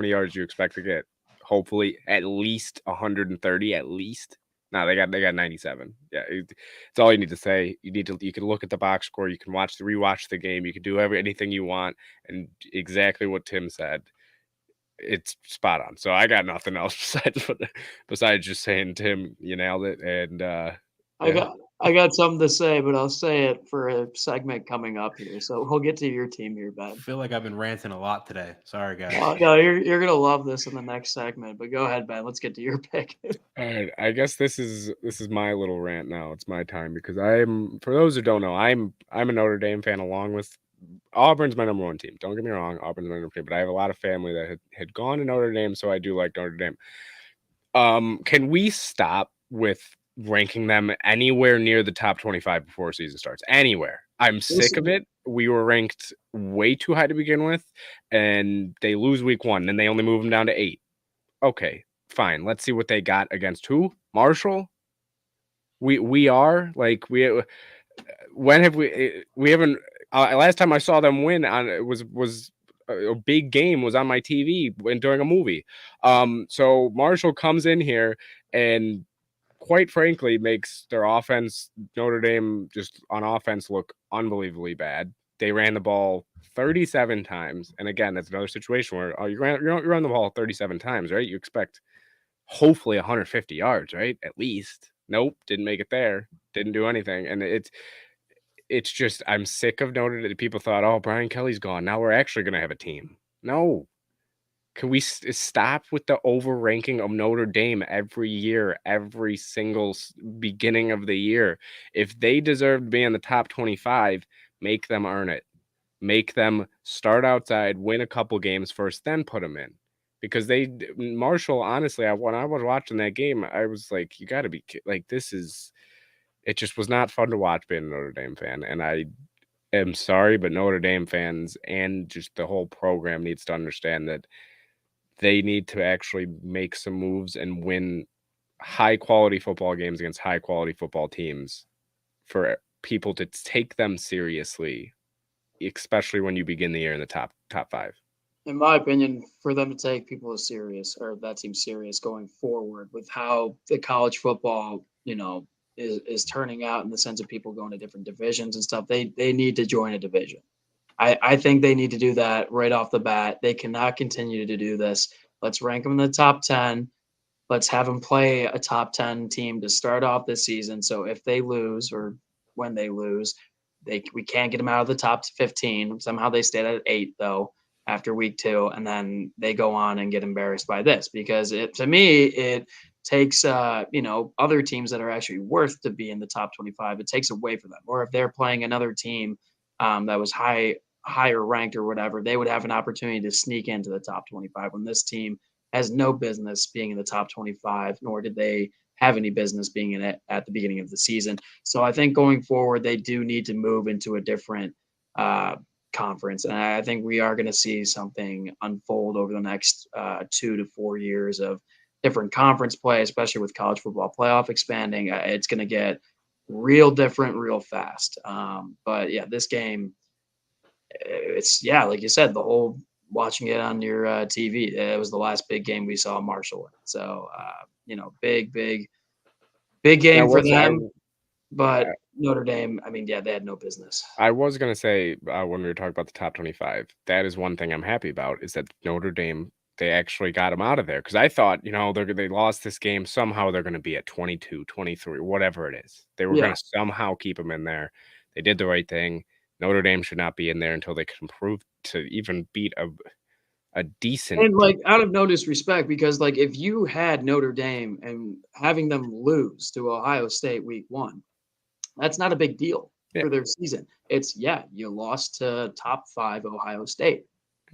yards do you expect to get? Hopefully, at least 130. At least. No, they got 97. Yeah, it's all you need to say. You can look at the box score. You can rewatch the game. You can do anything you want, and exactly what Tim said. It's spot on. So I got nothing else besides just saying, Tim, you nailed it. And I got something to say, but I'll say it for a segment coming up here. So we'll get to your team here, I Ben. feel like I've been ranting a lot today. Sorry, guys. No, you're gonna love this in the next segment. But go ahead, Ben. Let's get to your pick. all right, I guess this is my little rant now. It's my time because for those who don't know, I'm a Notre Dame fan along with Auburn's my number one team. Don't get me wrong, Auburn's my number one team, but I have a lot of family that had gone to Notre Dame, so I do like Notre Dame. Can we stop with ranking them anywhere near the top 25 before season starts? Anywhere. I'm sick of it. We were ranked way too high to begin with, and they lose week 1, and they only move them down to 8. Okay, fine. Let's see what they got against who? Marshall? We are like when have we haven't last time I saw them win on it was a big game was on my TV during a movie. So Marshall comes in here and quite frankly makes their offense, Notre Dame, just on offense look unbelievably bad. They ran the ball 37 times. And again, that's another situation where you run the ball 37 times, right? You expect hopefully 150 yards, right? At least. Nope, didn't make it there. Didn't do anything. And it's just I'm sick of Notre Dame. People thought, oh, Brian Kelly's gone. Now we're actually going to have a team. No. Can we stop with the overranking of Notre Dame every year, every single beginning of the year? If they deserve to be in the top 25, make them earn it. Make them start outside, win a couple games first, then put them in. Because Marshall, honestly, when I was watching that game, I was like, you got to be like, it just was not fun to watch being a Notre Dame fan. And I am sorry, but Notre Dame fans and just the whole program needs to understand that they need to actually make some moves and win high-quality football games against high-quality football teams for people to take them seriously, especially when you begin the year in the top 5. In my opinion, for them to take people as serious or that team serious going forward with how the college football, is turning out in the sense of people going to different divisions and stuff, they need to join a division. I think they need to do that right off the bat. They cannot continue to do this. Let's rank them in the top 10. Let's have them play a top 10 team to start off this season. So if they lose or when they lose, we can't get them out of the top 15. Somehow they stayed at 8, though, after week 2, and then they go on and get embarrassed by this because to me, it takes other teams that are actually worth to be in the top 25. It takes away from them. Or if they're playing another team that was higher ranked or whatever, they would have an opportunity to sneak into the top 25 when this team has no business being in the top 25, nor did they have any business being in it at the beginning of the season. So I think going forward, they do need to move into a different conference. And I think we are going to see something unfold over the next 2 to 4 years of different conference play, especially with college football playoff expanding. It's going to get real different real fast. But yeah, this game, like you said, the whole watching it on your TV, it was the last big game we saw Marshall in. So, big game for them. But Notre Dame, they had no business. I was going to say when we were talking about the top 25, that is one thing I'm happy about is that Notre Dame, they actually got them out of there. Because I thought, they lost this game. Somehow they're going to be at 22, 23, whatever it is. They were going to somehow keep them in there. They did the right thing. Notre Dame should not be in there until they can prove to even beat a decent. And out of no disrespect, because if you had Notre Dame and having them lose to Ohio State week 1, that's not a big deal for their season. It's you lost to top 5 Ohio State.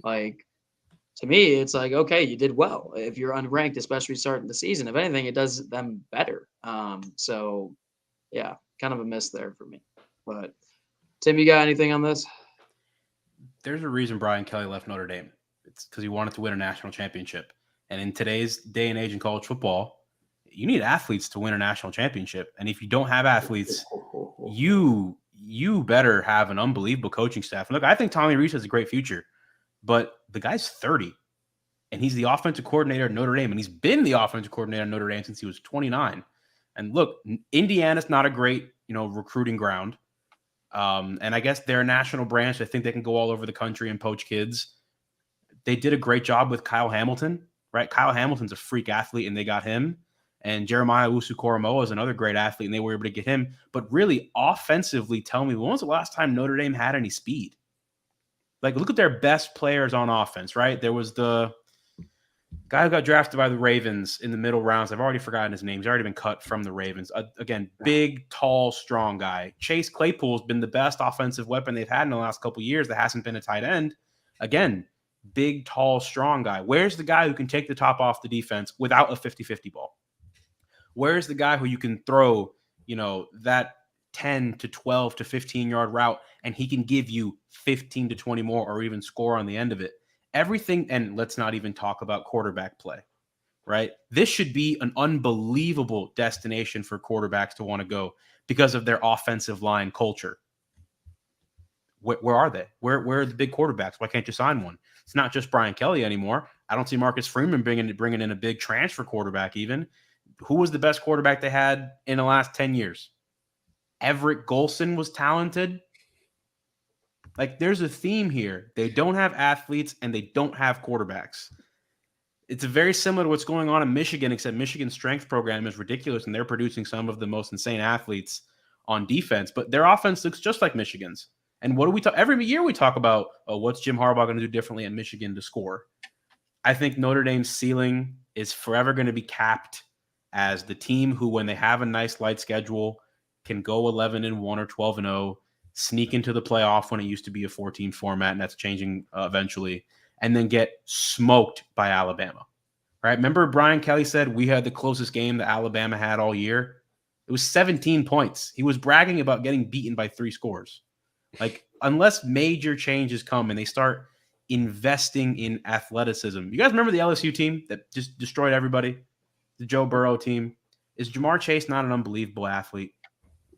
To me, it's okay, you did well if you're unranked, especially starting the season. If anything, it does them better. So yeah, kind of a miss there for me. But Tim, you got anything on this? there's a reason Brian Kelly left Notre Dame. It's because he wanted to win a national championship. And in today's day and age in college football, you need athletes to win a national championship. And if you don't have athletes, you better have an unbelievable coaching staff. And look, I think Tommy Rees has a great future, but the guy's 30 and he's the offensive coordinator at Notre Dame. And he's been the offensive coordinator at Notre Dame since he was 29. And look, Indiana's not a great, recruiting ground. And I guess they're a national branch. I think they can go all over the country and poach kids. They did a great job with Kyle Hamilton, right? Kyle Hamilton's a freak athlete and they got him. And Jeremiah Usu-Koromoa is another great athlete and they were able to get him. But really offensively, tell me, when was the last time Notre Dame had any speed? Like, look at their best players on offense, right? There was the guy who got drafted by the Ravens in the middle rounds. I've already forgotten his name. He's already been cut from the Ravens. Again, big, tall, strong guy. Chase Claypool's been the best offensive weapon they've had in the last couple of years that hasn't been a tight end. Again, big, tall, strong guy. Where's the guy who can take the top off the defense without a 50-50 ball? Where's the guy who you can throw, that 10 to 12 to 15-yard route, and he can give you 15 to 20 more or even score on the end of it? Everything, and let's not even talk about quarterback play, right? This should be an unbelievable destination for quarterbacks to want to go because of their offensive line culture. Where are they? Where are the big quarterbacks? Why can't you sign one? It's not just Brian Kelly anymore. I don't see Marcus Freeman bringing in a big transfer quarterback even. Who was the best quarterback they had in the last 10 years? Everett Golson was talented. Like, there's a theme here. They don't have athletes and they don't have quarterbacks. It's very similar to what's going on in Michigan, except Michigan's strength program is ridiculous and they're producing some of the most insane athletes on defense. But their offense looks just like Michigan's. And what do we talk? Every year we talk about, what's Jim Harbaugh going to do differently at Michigan to score? I think Notre Dame's ceiling is forever going to be capped as the team who, when they have a nice light schedule, can go 11-1 or 12-0, sneak into the playoff when it used to be a 14 format, and that's changing eventually, and then get smoked by Alabama. Right? Remember Brian Kelly said we had the closest game that Alabama had all year? It was 17 points. He was bragging about getting beaten by 3 scores. Like, unless major changes come and they start investing in athleticism. You guys remember the LSU team that just destroyed everybody? The Joe Burrow team. Is Jamar Chase not an unbelievable athlete?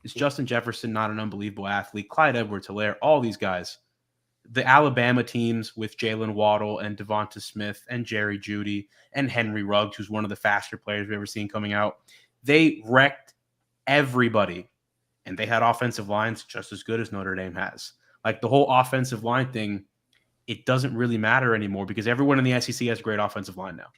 Is Justin Jefferson not an unbelievable athlete? Clyde Edwards-Helaire, all these guys. The Alabama teams with Jalen Waddle and Devonta Smith and Jerry Jeudy and Henry Ruggs, who's one of the faster players we've ever seen coming out. They wrecked everybody. And they had offensive lines just as good as Notre Dame has. Like, the whole offensive line thing, it doesn't really matter anymore because everyone in the SEC has a great offensive line now.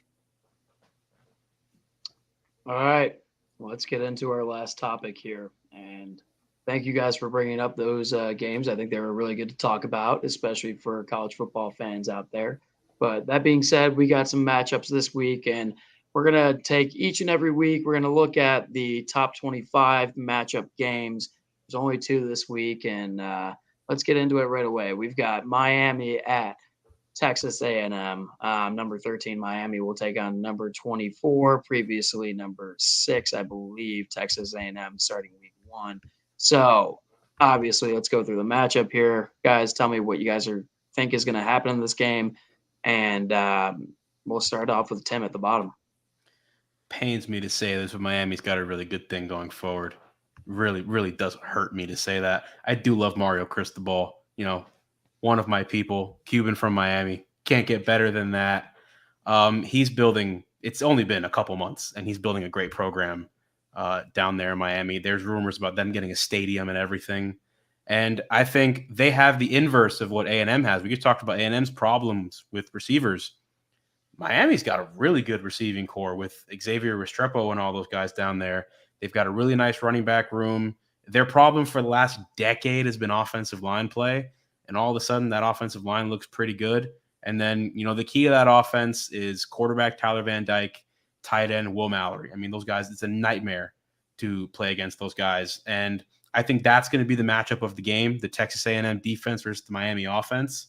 All right, let's get into our last topic here. And thank you guys for bringing up those games. I think they were really good to talk about, especially for college football fans out there. But that being said, we got some matchups this week, and we're going to take each and every week. We're going to look at the top 25 matchup games. There's only 2 this week, and let's get into it right away. We've got Miami at Texas A&M. Number 13, Miami will take on number 24, previously number 6, I believe, Texas A&M starting week 1. So, obviously, let's go through the matchup here. Guys, tell me what you guys think is going to happen in this game, and we'll start off with Tim at the bottom. Pains me to say this, but Miami's got a really good thing going forward. Really, really does hurt me to say that. I do love Mario Cristobal, one of my people, Cuban from Miami. Can't get better than that. He's building, it's only been a couple months, and he's building a great program down there in Miami. There's rumors about them getting a stadium and everything. And I think they have the inverse of what A&M has. We just talked about A&M's problems with receivers. Miami's got a really good receiving core with Xavier Restrepo and all those guys down there. They've got a really nice running back room. Their problem for the last decade has been offensive line play. And all of a sudden, that offensive line looks pretty good. And then, the key to that offense is quarterback Tyler Van Dyke, tight end Will Mallory. I mean, those guys, it's a nightmare to play against those guys. And I think that's going to be the matchup of the game, the Texas A&M defense versus the Miami offense.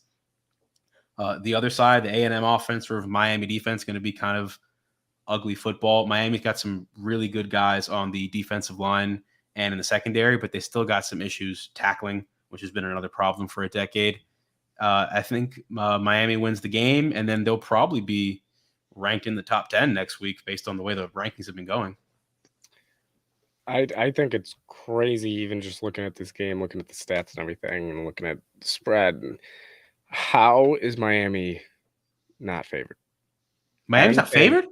The other side, the A&M offense or Miami defense, going to be kind of ugly football. Miami's got some really good guys on the defensive line and in the secondary, but they still got some issues tackling, which has been another problem for a decade. I think Miami wins the game, and then they'll probably be ranked in the top 10 next week based on the way the rankings have been going. I think it's crazy, even just looking at this game, looking at the stats and everything, and looking at the spread. And how is Miami not favored? Miami's not favored?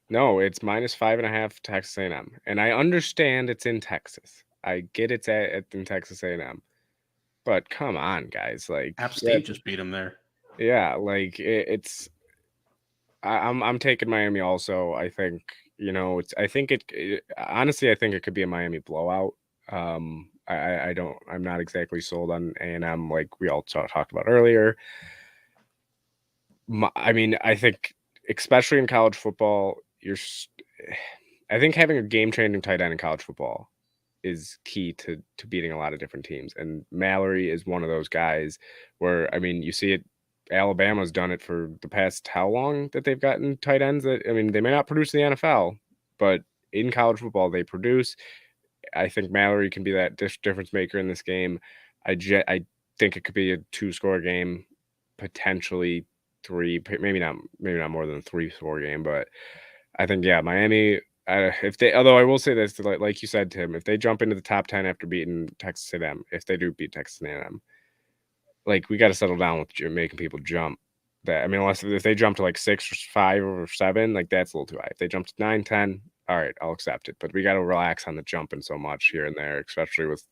No, it's -5.5 Texas A&M, and I understand it's in Texas. I get it's in Texas A&M, but come on, guys! Like App State just beat them there. Yeah, like it's. I'm taking Miami also. I think honestly, I think it could be a Miami blowout. I'm not exactly sold on A&M like we all talked about earlier. I think especially in college football, I think having a game-changing tight end in college football is key to beating a lot of different teams. And Mallory is one of those guys where, you see it. Alabama's done it for the past how long that they've gotten tight ends that, they may not produce in the NFL, but in college football, they produce. I think Mallory can be that difference maker in this game. I think it could be a 2-score game, potentially 3, maybe not more than a 3-score game, but I think, Miami, although I will say this, like you said, Tim, if they jump into the top 10 after beating Texas A&M, if they do beat Texas A&M, like, we got to settle down with making people jump. Unless if they jump to like 6 or 5 or 7, like that's a little too high. If they jump to 9, 10, all right, I'll accept it. But we got to relax on the jumping so much here and there, especially with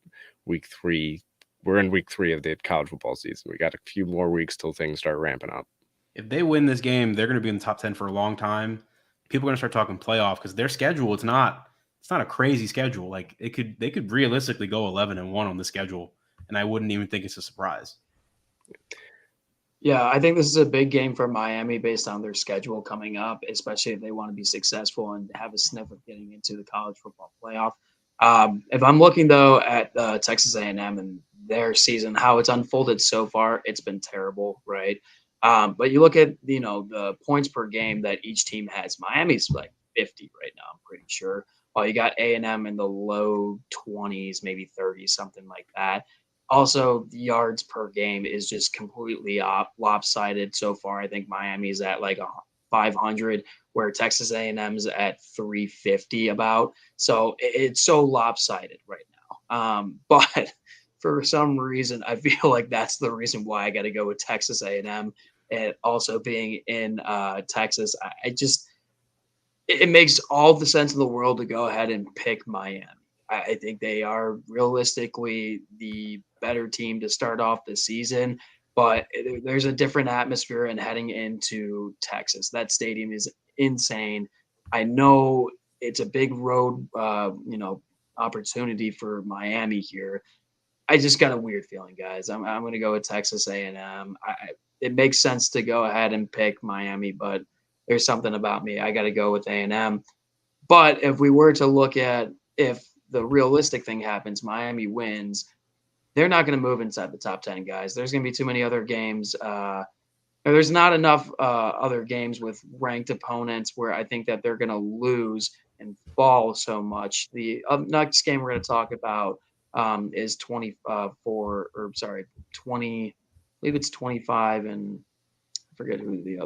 week 3. We're in week 3 of the college football season. We got a few more weeks till things start ramping up. If they win this game, they're going to be in the top 10 for a long time. People are going to start talking playoff because their schedule, it's not a crazy schedule. Like they could realistically go 11-1 on the schedule, and I wouldn't even think it's a surprise. Yeah, I think this is a big game for Miami based on their schedule coming up, especially if they want to be successful and have a sniff of getting into the college football playoff. If I'm looking, though, at Texas A&M and their season, how it's unfolded so far, it's been terrible, right? But you look at, the points per game that each team has. Miami's like 50 right now, I'm pretty sure. While you got A&M in the low 20s, maybe 30, something like that. Also, the yards per game is just completely lopsided so far. I think Miami's at like 500, where Texas A&M's at 350 about. So it's so lopsided right now. But for some reason, I feel like that's the reason why I got to go with Texas A&M. And also being in Texas, it makes all the sense in the world to go ahead and pick Miami. I think they are realistically the better team to start off the season, but there's a different atmosphere in heading into Texas. That stadium is insane. I know it's a big road, opportunity for Miami here. I just got a weird feeling, guys. I'm going to go with Texas A&M. It makes sense to go ahead and pick Miami, but there's something about me. I got to go with A&M. But if we were to look at if the realistic thing happens, Miami wins, they're not going to move inside the top 10, guys. There's going to be too many other games. There's not enough other games with ranked opponents where I think that they're going to lose and fall so much. The next game we're going to talk about is 20. I believe it's 25, and I forget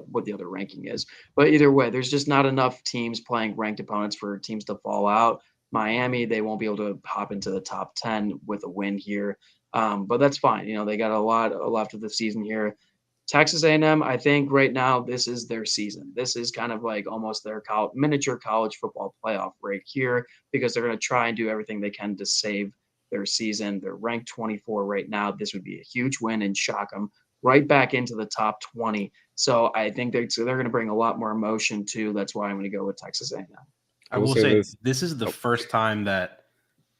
what the other ranking is. But either way, there's just not enough teams playing ranked opponents for teams to fall out. Miami, they won't be able to hop into the top 10 with a win here. But that's fine. They got a lot left of the season here. Texas A&M, I think right now this is their season. This is kind of like almost their miniature college football playoff right here, because they're going to try and do everything they can to save their season. They're ranked 24 right now. This would be a huge win and shock them right back into the top 20. So I think they're going to bring a lot more emotion too. That's why I'm going to go with Texas A&M. I will say this is the first time that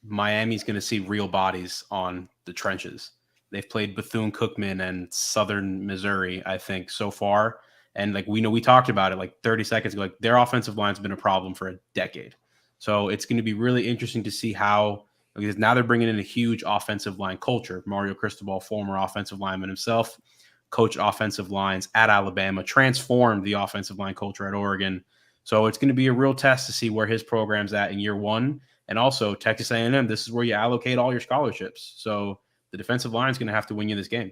Miami's going to see real bodies on the trenches. They've played Bethune-Cookman and Southern Missouri, I think, so far. And we talked about it like 30 seconds ago. Like, their offensive line's been a problem for a decade. So it's going to be really interesting to see how, because now they're bringing in a huge offensive line culture. Mario Cristobal, former offensive lineman himself, coached offensive lines at Alabama, transformed the offensive line culture at Oregon. So it's going to be a real test to see where his program's at in year one. And also Texas A&M, this is where you allocate all your scholarships. So the defensive line is going to have to win you this game.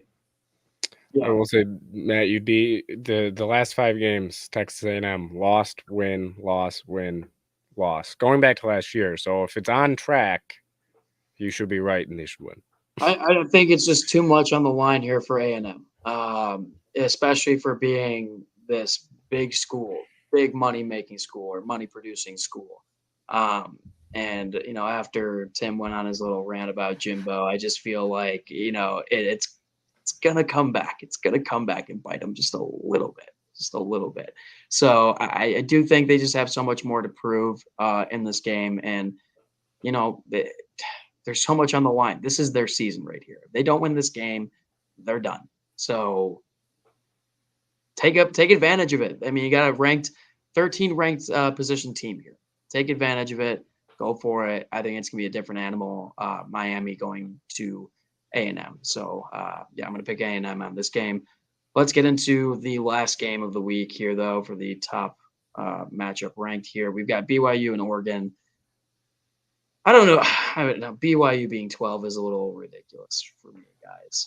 I will say, Matt, the last 5 games, Texas A&M lost, win, loss, win, loss. Going back to last year. So if it's on track, you should be right and they should win. I think it's just too much on the line here for A&M, especially for being this big school, big money-making school or money-producing school. And, after Tim went on his little rant about Jimbo, I just feel like, it's going to come back. It's going to come back and bite them just a little bit. So I do think they just have so much more to prove in this game. And, there's so much on the line. This is their season right here. If they don't win this game, they're done. So take advantage of it. I mean, you got a 13 ranked position team here. Take advantage of it. Go for it. I think it's gonna be a different animal. Miami going to A&M. So I'm gonna pick A&M on this game. Let's get into the last game of the week here, though, for the top matchup ranked here. We've got BYU and Oregon. I don't know. BYU being 12 is a little ridiculous for me, guys.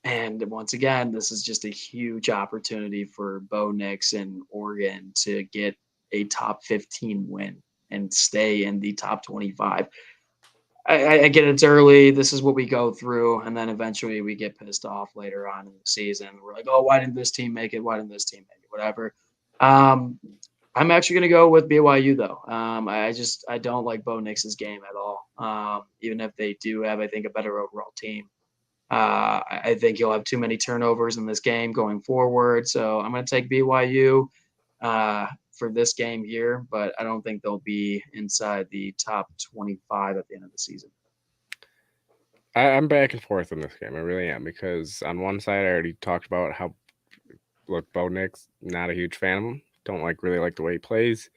And once again, this is just a huge opportunity for Bo Nix and Oregon to get a top 15 win and stay in the top 25. I get it's early. This is what we go through. And then eventually we get pissed off later on in the season. We're like, oh, why didn't this team make it? Why didn't this team make it? Whatever. I'm actually going to go with BYU, though. I don't like Bo Nix's game at all. Even if they do have, I think, a better overall team. I think he'll have too many turnovers in this game going forward. So I'm going to take BYU for this game here, but I don't think they'll be inside the top 25 at the end of the season. I'm back and forth on this game. I really am, because on one side, I already talked about how, look, Bo Nix, not a huge fan of him. Don't really like the way he plays.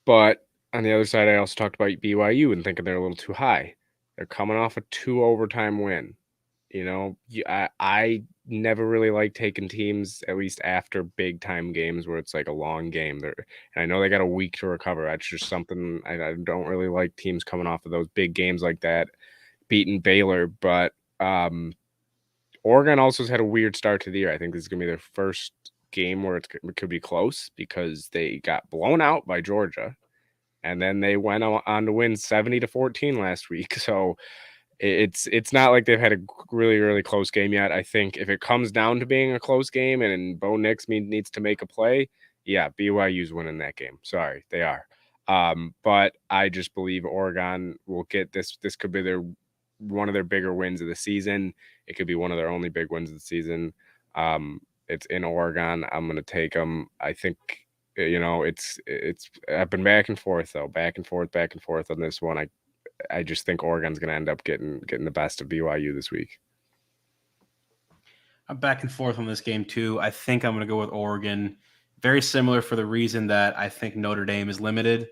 But on the other side, I also talked about BYU and thinking they're a little too high. They're coming off a 2 overtime win. I never really like taking teams, at least after big time games where it's like a long game. And I know they got a week to recover. That's just something I don't really like, teams coming off of those big games like that, beating Baylor. But Oregon also has had a weird start to the year. I think this is going to be their first game where it could be close, because they got blown out by Georgia and then they went on to win 70-14 last week. So it's not like they've had a really, really close game yet. I think if it comes down to being a close game and Bo Nix needs to make a play, yeah, BYU's winning that game. Sorry, they are. But I just believe Oregon will get this. This could be one of their bigger wins of the season. It could be one of their only big wins of the season. It's in Oregon. I'm going to take them. I think, it's I've been back and forth on this one. I just think Oregon's going to end up getting the best of BYU this week. I'm back and forth on this game too. I think I'm going to go with Oregon. Very similar for the reason that I think Notre Dame is limited.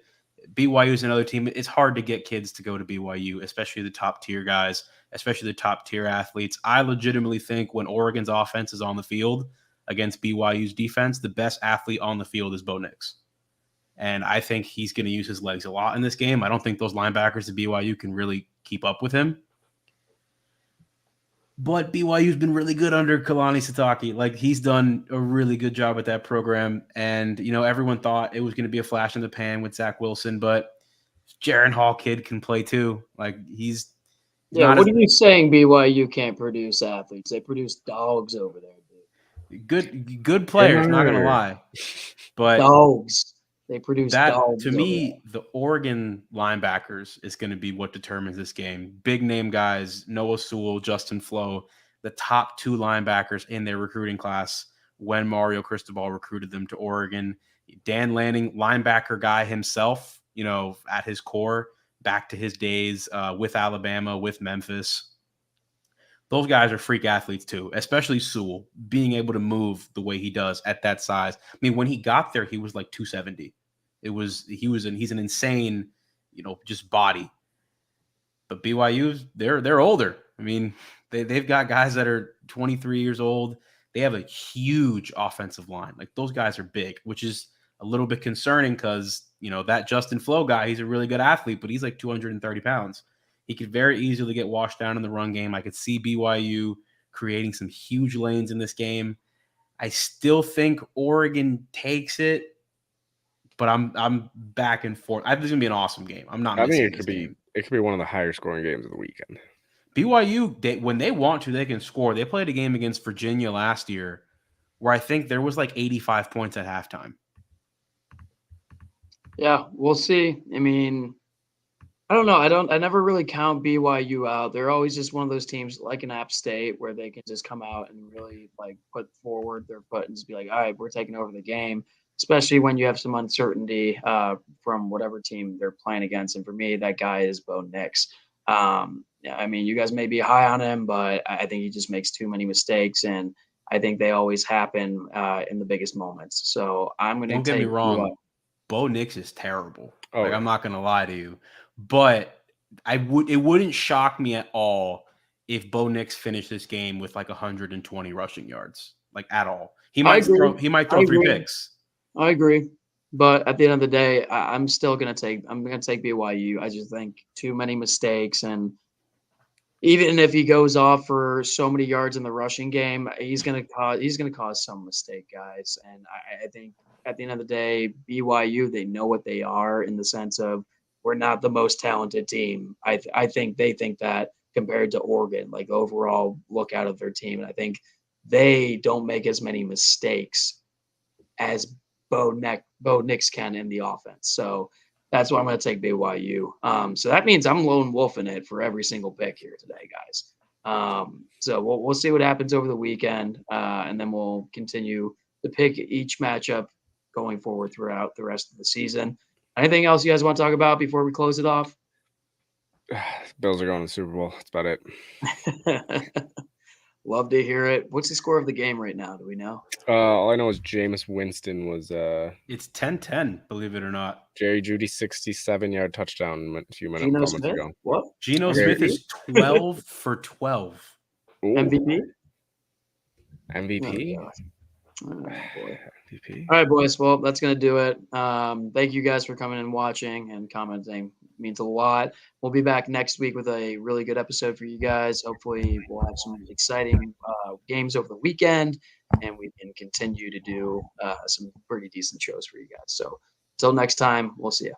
BYU is another team. It's hard to get kids to go to BYU, especially the top tier guys, especially the top tier athletes. I legitimately think when Oregon's offense is on the field against BYU's defense, the best athlete on the field is Bo Nix. And I think he's going to use his legs a lot in this game. I don't think those linebackers at BYU can really keep up with him. But BYU's been really good under Kalani Sitake. Like, he's done a really good job at that program. And, everyone thought it was going to be a flash in the pan with Zach Wilson, but Jaron Hall kid can play too. Like, he's what are you saying BYU can't produce athletes? They produce dogs over there, dude. Good players, not going to lie. But dogs. They produce that, dogs. to me, the Oregon linebackers is going to be what determines this game. Big name guys, Noah Sewell, Justin Flo, the top 2 linebackers in their recruiting class when Mario Cristobal recruited them to Oregon. Dan Lanning, linebacker guy himself, at his core, back to his days with Alabama, with Memphis. Those guys are freak athletes too, especially Sewell, being able to move the way he does at that size. I mean, when he got there, he was like 270. He's an insane, just body. But BYU, they're older. I mean, they've got guys that are 23 years old. They have a huge offensive line. Like, those guys are big, which is a little bit concerning because, that Justin Flo guy, he's a really good athlete, but he's like 230 pounds. He could very easily get washed down in the run game. I could see BYU creating some huge lanes in this game. I still think Oregon takes it, but I'm back and forth. I think it's gonna be an awesome game. I'm not. I think missing this game. it could be one of the higher scoring games of the weekend. BYU, when they want to, they can score. They played a game against Virginia last year where I think there was like 85 points at halftime. Yeah, we'll see. I mean, I don't know. I never really count BYU out. They're always just one of those teams like an App State where they can just come out and really like put forward their foot and just be like, all right, we're taking over the game, especially when you have some uncertainty from whatever team they're playing against. And for me, that guy is Bo Nix. Yeah, I mean, you guys may be high on him, but I think he just makes too many mistakes, and I think they always happen in the biggest moments. So I'm going to Don't get me wrong. Bo Nix is terrible. Oh, I'm not going to lie to you, but it wouldn't shock me at all if Bo Nix finished this game with like 120 rushing yards, like at all. He might throw 3 picks. I agree. But at the end of the day, I'm going to take BYU. I just think too many mistakes, and even if he goes off for so many yards in the rushing game, he's going to cause some mistake, guys. And I think at the end of the day, BYU, they know what they are in the sense of we're not the most talented team. I think they think that compared to Oregon, like overall look out of their team, and I think they don't make as many mistakes as Bo Nix can in the offense. So that's why I'm going to take BYU. So that means I'm lone wolfing it for every single pick here today, guys. So we'll see what happens over the weekend, and then we'll continue to pick each matchup going forward throughout the rest of the season. Anything else you guys want to talk about before we close it off? Bills are going to the Super Bowl. That's about it. Love to hear it. What's the score of the game right now? Do we know? All I know is Jameis Winston was it's 10-10, believe it or not. Jerry Jeudy 67-yard touchdown a few moments ago. What? Geno Smith is 12 for 12. Ooh. MVP? MVP? Oh, boy. MVP. All right, boys. Well, that's going to do it. Thank you guys for coming and watching and commenting. It means a lot. We'll be back next week with a really good episode for you guys. Hopefully, we'll have some exciting games over the weekend, and we can continue to do some pretty decent shows for you guys. So until next time, we'll see you.